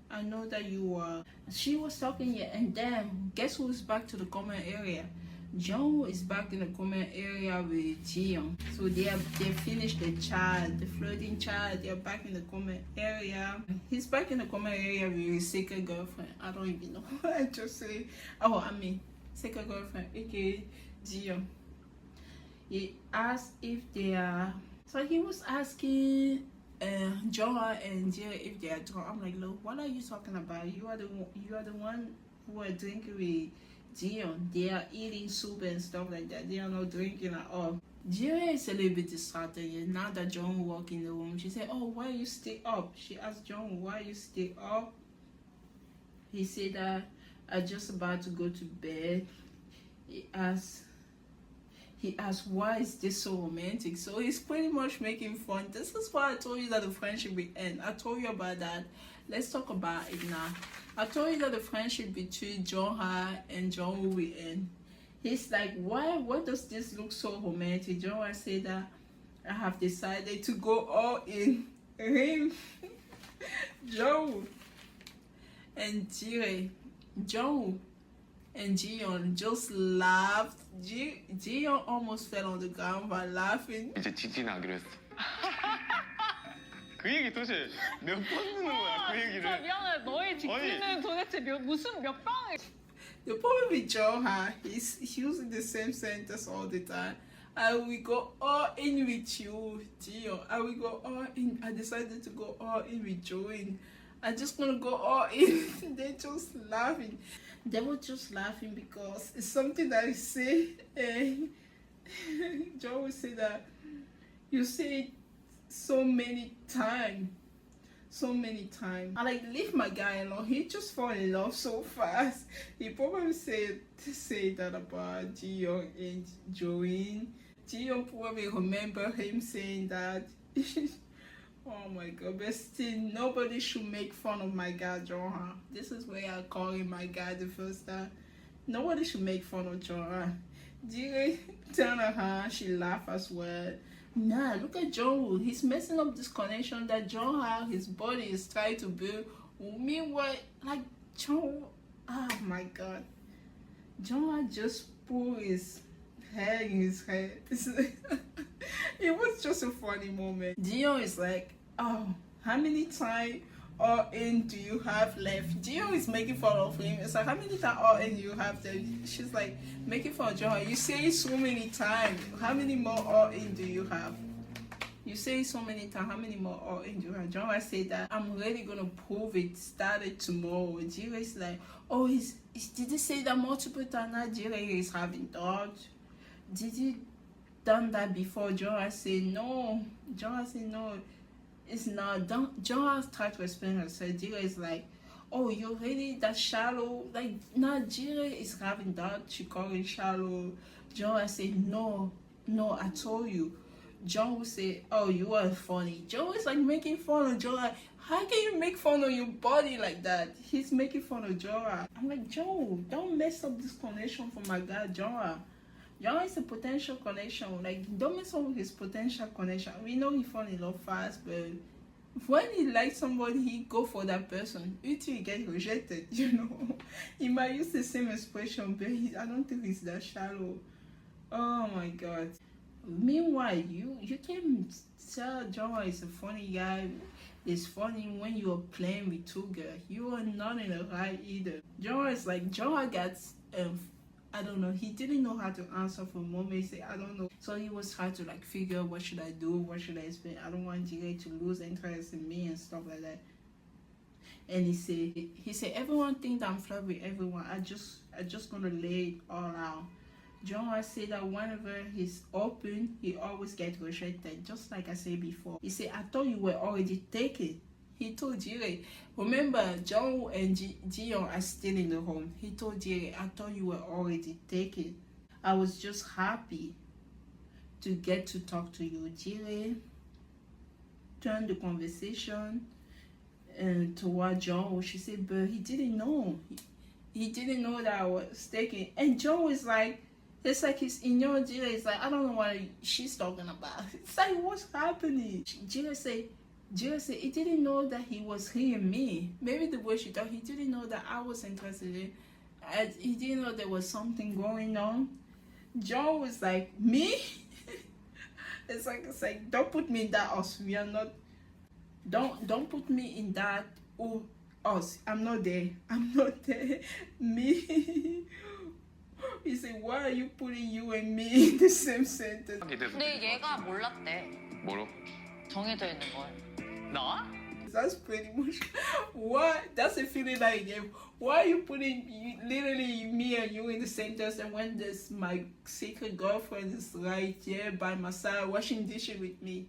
I know that you are. She was talking, yeah, and then guess who's back to the comment area? John is back in the comment area with Jiyoung. So they finished the chat, the flirting chat. They're back in the comment area. He's back in the comment area with his second girlfriend. I don't even know. I just say, second girlfriend, aka Jiyoung. He asked if they are. So he was asking Joa and Jire if they are drunk. I'm like, look, what are you talking about? You are the one who are drinking with Jiyoung. They are eating soup and stuff like that. They are not drinking at all. Jire is a little bit distracted. Now that John walked in the room, she said, oh, why you stay up? She asked John, why you stay up? He said that I'm just about to go to bed. He asked, why is this so romantic? So he's pretty much making fun. This is why I told you that the friendship will end. I told you about that. Let's talk about it now. I told you that the friendship between Jongha and Jongwoo will end. He's like, why does this look so romantic? Jongha said that I have decided to go all in. Him, Jongwoo, and Jongwoo and Jiyoung just laughed. Jiyoung almost fell on the ground by laughing. 이제 직진하기로 했어. 그 얘기 도대체 몇 번 듣는 거야, 그 얘기를. 진짜 미안해. 너의 직진은 도대체 무슨 몇 방을. The problem with Jongha, he's using the same sentence all the time. I will go all in with you, Jiyoung. I will go all in. I decided to go all in with Join. I'm just gonna go all in. They're just laughing. They were just laughing because it's something that I say, and Joe will say that you say it so many times. I like, leave my guy alone. He just fall in love so fast. He probably say that about Jiyoung and Join. Jiyoung probably remember him saying that. Oh my god, but still, nobody should make fun of my guy, Jongha. This is where I call him my guy the first time. Nobody should make fun of Jongha. Jire turned her, she laughed as well. Nah, look at Jongwoo. He's messing up this connection that Jongha, his body is trying to build. Meanwhile, like Jongwoo, oh my god. Jongha just put his hair in his head. It was just a funny moment. Jiyoung is like, oh, how many times RN do you have left? Gio is making fun of him. It's like, how many times RN do you have there? She's like, making fun of John. You say it so many times. How many more RN do you have? You say it so many times. How many more RN do you have? John said that I'm really gonna prove it. Started tomorrow. Gio is like, oh, did he say that multiple times? Now Gio is having dogs. Did he done that before? John said no. John said no. It's not. Don't. John tried to explain herself. Jira is like, oh, you're really that shallow. Like, now Jira is having that. She called it shallow. John said, no, I told you. John would say, oh, you are funny. John is like making fun of John. How can you make fun of your body like that? He's making fun of John. I'm like, Joe, don't mess up this connection for my guy, John. John is a potential connection. Like, don't mess up with his potential connection. We know he fall in love fast, but when he likes somebody, he go for that person. Until he get rejected, you know. He might use the same expression, but I don't think he's that shallow. Oh my God. Meanwhile, you can tell John is a funny guy. It's funny when you are playing with two girls. You are not in a right either. John is like, John got I don't know, he didn't know how to answer for a moment. He said, I don't know. So he was trying to like figure out what should I do, what should I expect. I don't want Jire to lose interest in me and stuff like that. And he said, everyone thinks I'm flirting with everyone. I just gonna lay it all out. John said that whenever he's open, he always gets rejected, just like I said before. He said, I thought you were already taken. He told Jire, remember, John and Jion are still in the home. He told Jire, I thought you were already taken. I was just happy to get to talk to you. Jire turned the conversation toward John. She said, but he didn't know. He didn't know that I was taken. And John was like, it's like he's in your Jire. It's like, I don't know what she's talking about. It's like, what's happening? Jire said, he didn't know that he was hearing me. Maybe the way she thought, he didn't know that I was interested in. He didn't know there was something going on. John was like, me? It's like, don't put me in that us. We are not. Don't put me in that us. I'm not there. Me. He said, why are you putting you and me in the same sentence? 근데 얘가 몰랐대. 뭐로? 정해져 있는 걸. 나? That's pretty much what. That's a feeling that I gave. Why are you putting literally me and you in the same sentence? And when this my secret girlfriend is right here by my side washing dishes with me,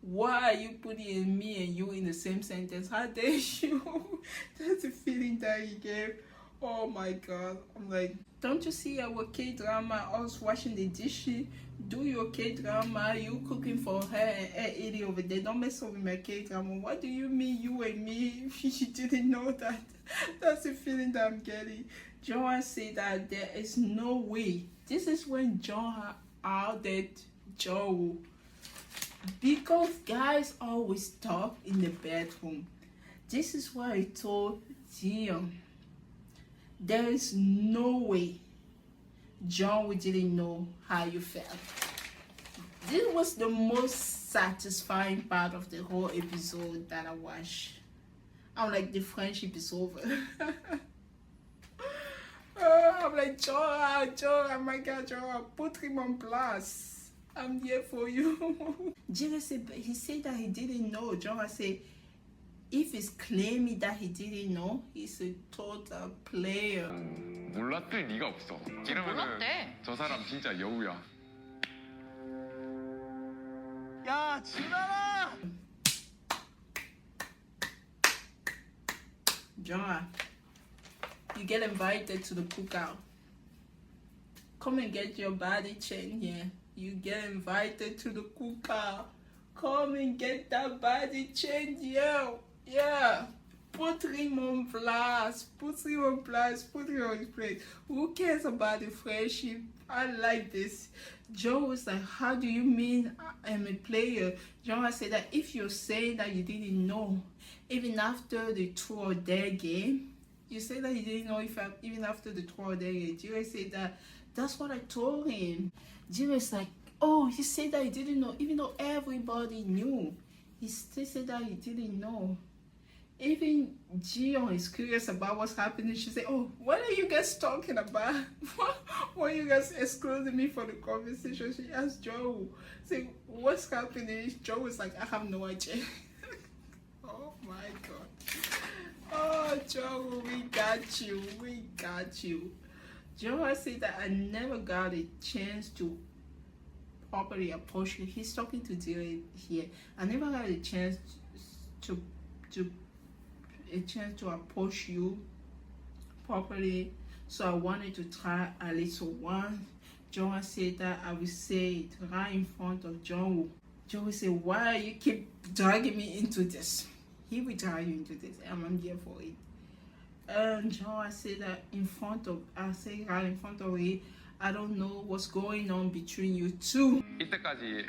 why are you putting me and you in the same sentence? How dare you? That's a feeling that he gave. Oh my God. I'm like, don't you see our K-drama, us washing the dishes? Do your K-drama, you cooking for her and her eating over there. Don't mess up with my K-drama. What do you mean, you and me? You didn't know that. That's the feeling that I'm getting. John said that there is no way. This is when John outed Joe. Because guys always talk in the bedroom. This is what I told Dion. There is no way John didn't know how you felt. This was the most satisfying part of the whole episode that I watched. I'm like, the friendship is over. I'm like, John, oh my God, John, put him on blast. I'm here for you. Jimmy said, he said that he didn't know. John said, if he's claiming that he didn't know, he's a total player. 몰랐을 리가 없어. 이러면은 몰랐대. 저 사람 진짜 여우야. 야, 진아라! John, you get invited to the cookout. Come and get your body changed here. You get invited to the cookout. Come and get that body changed, yo. Yeah. Put him on blast. Put him on blast. Put him on his place. Who cares about the friendship? I like this. Joe was like, how do you mean I'm a player? Joe said that if you're saying that you didn't know, even after the 2 or dare game, you say that you didn't know even after the 2 or dare game. Joe said that that's what I told him. Joe was like, oh, he said that he didn't know, even though everybody knew. He still said that he didn't know. Even Jiyeon is curious about what's happening. She say, "Oh, what are you guys talking about? Why are you guys excluding me from the conversation?" She asked Joe, "Say, what's happening?" Joe is like, "I have no idea." Oh my god. Oh, Joe, we got you. We got you. Joe said that I never got a chance to properly approach you. He's talking to Dylan here. I never got a chance to approach you properly, so I wanted to try a little one. Joe said that I will say it right in front of Joe. Joe said, "Why you keep dragging me into this?" He will drag you into this, and I'm here for it. And Joe said that I say right in front of it, I don't know what's going on between you two. 이때까지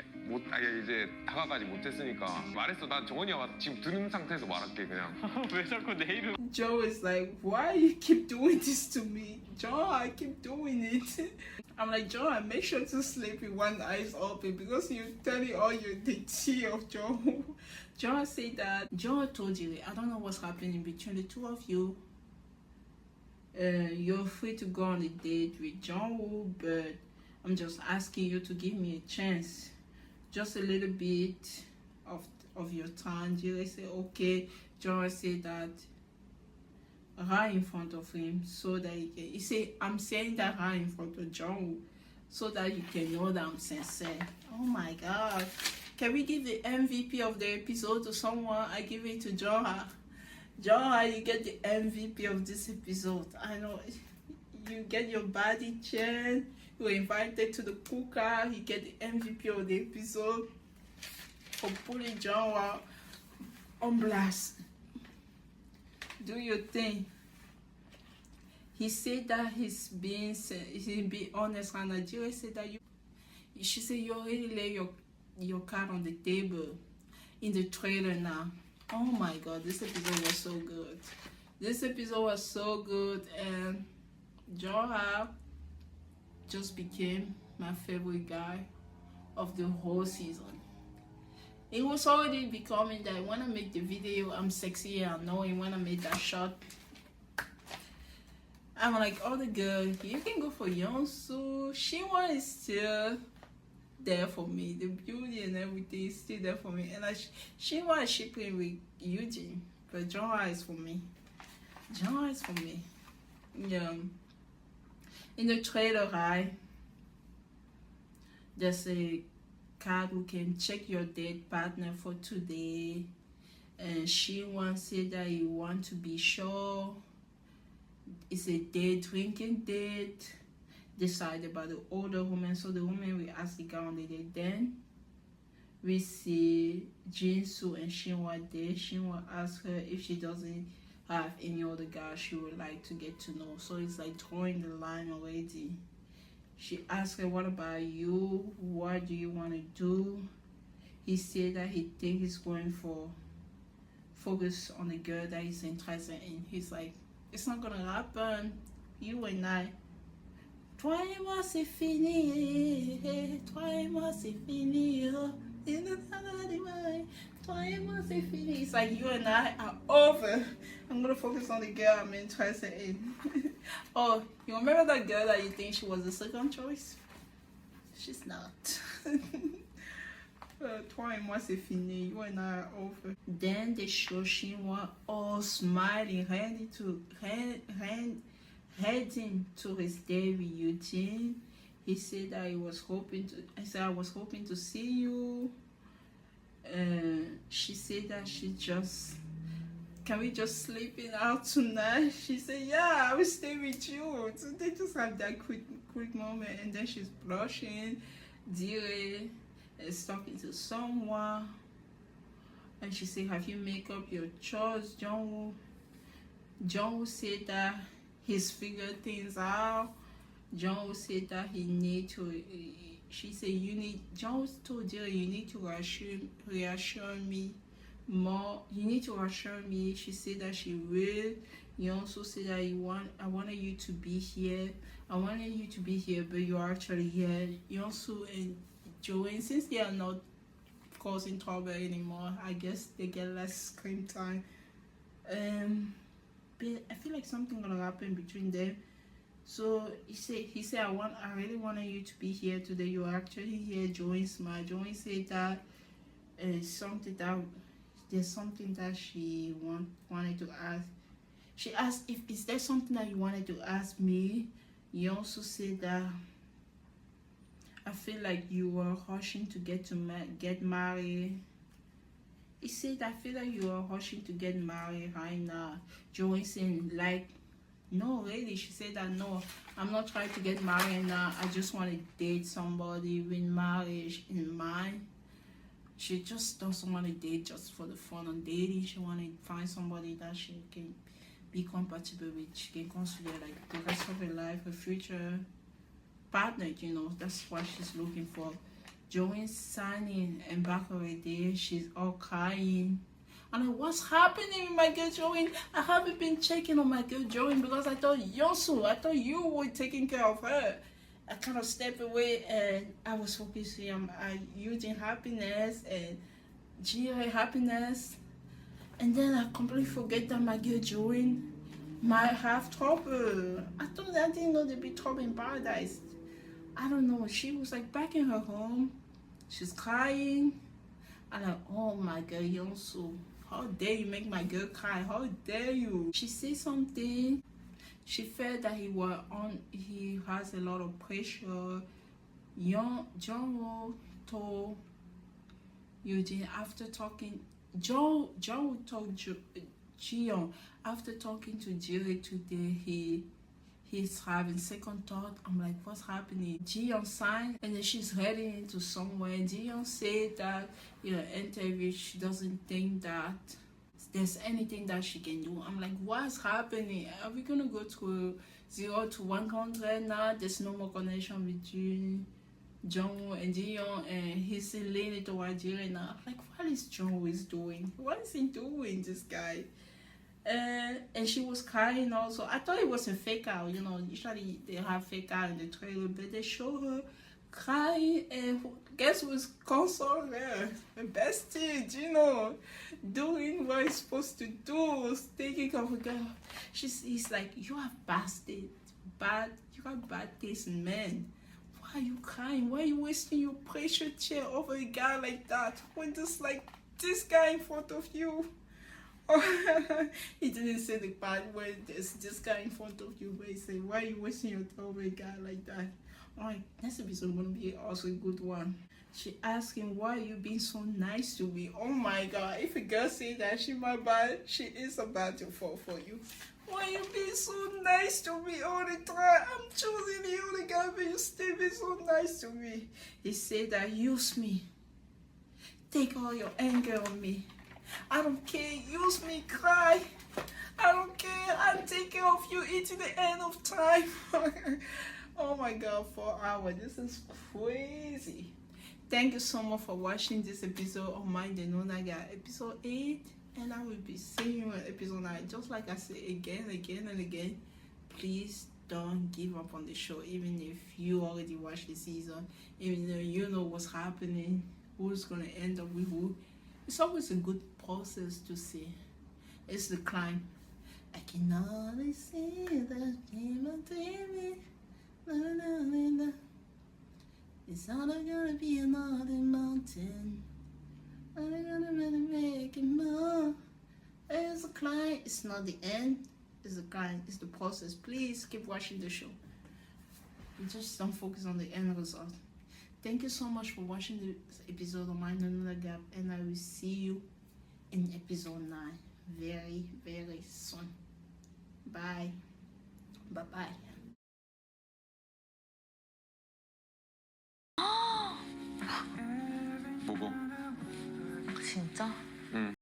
이제 다가가지 못했으니까 말했어. 난 정원이가 와서 지금 들은 상태에서 말할게 그냥. 왜 자꾸 내 이름? Joe is like, "Why you keep doing this to me? Joe, I keep doing it." I'm like, "Joe, I make sure to sleep with one eye open because you're telling all the tea of Joe." Joe said that Joe told you, "I don't know what's happening between the two of you. You're free to go on a date with Joe, but I'm just asking you to give me a chance, just a little bit of your time." Jill said, "Okay." Joe said that right in front of him so that he said, "I'm saying that right in front of Joe so that you can know that I'm sincere." Oh my god. Can we give the MVP of the episode to someone? I give it to Joha. Joha, you get the MVP of this episode. I know you get your body check. You were invited to the cooker. You get the MVP of the episode for putting Joha on blast. Do your thing. He said that he's being honest, and Nigeria said that she said you already lay your card on the table in the trailer now. Oh my god, this episode was so good. This episode was so good, and Joha just became my favorite guy of the whole season. It was already becoming that when I make the video, I'm sexy and annoying. When I made that shot, I'm like, "Oh, the girl, you can go for Yeonsu. Shinwa is still there for me. The beauty and everything is still there for me." And Shinwa is shipping with Eugene, but Joha is for me. Joha is for me. Yeah. In the trailer, right, there's a card who can check your date partner for today, and Shinwa said that you want to be sure it's a date, drinking date, decided by the older woman. So the woman will ask the guy on the date. Then we see Jinsu and Shinwa there. Shinwa asks her if she doesn't have any other guy she would like to get to know. So it's like drawing the line already. She asked her, "What about you? What do you want to do?" He said that he thinks he's going for focus on the girl that he's interested in. He's like, "It's not gonna happen. You and I. Toi et moi c'est fini. Toi et moi c'est fini. Toi et moi c'est fini." It's like, you and I are over. I'm gonna focus on the girl I'm interested in. Oh, you remember that girl that you think she was the second choice? She's not. Toi et moi c'est fini. You and I are over. Then they show Shinwa all smiling, heading to his day with Eugene. He said that I was hoping to see you. She said that can we just sleep in out tonight? She said, "Yeah, I will stay with you." So they just have that quick moment, and then she's blushing. Dire is talking to someone, and she said, "Have you make up your choice?" Jungwoo said that he's figured things out. Jungwoo said that he need to. She said, Jungwoo told Dire, "You need to reassure me more. You need to reassure me." She said that she will. You also said that I wanted you to be here. I wanted you to be here, but you are actually here. Yeonsu and Joanne, since they are not causing trouble anymore, I guess they get less screen time. But I feel like something gonna happen between them. So he said I really wanted you to be here today. You are actually here. Joey smiled. Joey said that something that there's something that she wanted to ask. She asked if is there something that you wanted to ask me. You also said that I feel like you were rushing to get married. He said I feel like you are rushing to get married right now. Joey saying like no really. She said that no, I'm not trying to get married now. I just want to date somebody with marriage in mind. She just doesn't want to date just for the fun of dating. She want to find somebody that she can be compatible with. She can consider like the rest of her life, her future partner, you know. That's what she's looking for. Joanne's signing and back already. She's all crying. I'm like, what's happening with my girl Joanne? I haven't been checking on my girl Joanne because I thought you were taking care of her. I kind of stepped away and I was focusing on using happiness and GA happiness. And then I completely forget that my girl Joanne might have trouble. I didn't know there'd be trouble in paradise. I don't know. She was like back in her home. She's crying. I'm like, oh my God, Yonsu. How dare you make my girl cry? How dare you? She said something. She felt that he has a lot of pressure. John told Eugene after talking. John told Jiyoung after talking to Jerry today. He's having second thought. I'm like, what's happening? Jiyoung signed and then she's heading into somewhere. Jiyoung said that in an interview she doesn't think that there's anything that she can do. I'm like, what's happening? Are we gonna go to 0 to 100 now? There's no more connection between Jungwoo and Jiyoung, and he's leaning toward Jerry now. I'm like, what is Jungwoo doing? What is he doing, this guy? And she was crying also. I thought it was a fake out, you know. Usually they have fake out in the trailer, but they show her crying, and guess who's consoling her? Her bestie, you know, doing what he's supposed to do, taking care of a girl. He's like, you have you have bad taste in men. Why are you crying? Why are you wasting your precious tear over a guy like that when there's like this guy in front of you? He didn't say the part where there's this guy in front of you, but he said, why are you wasting your time over a guy like that? Alright, next episode gonna be also a good one. She asked him, why are you being so nice to me? Oh my God, if a girl say that she is about to fall for you. Why are you being so nice to me all the time? I'm choosing the only guy, but you still be so nice to me. He said that use me. Take all your anger on me. I don't care, use me, cry. I don't care, I'll take care of you until the end of time. Oh my God, 4 hours, this is crazy. Thank you so much for watching this episode of Mind the Noona Gap, episode 8. And I will be seeing you in episode 9. Just like I say again and again, please don't give up on the show. Even if you already watched the season, even though you know what's happening, who's gonna end up with who. It's always a good process to see. It's the climb. I can only see the dream. It's all gonna be another mountain. I'm gonna really make it more. It's a climb. It's not the end. It's the climb. It's the process. Please keep watching the show. Just don't focus on the end result. Thank you so much for watching this episode of My Noona Gap, and I will see you in episode 9 very, very soon. Bye. Bye-bye. 보고. 진짜?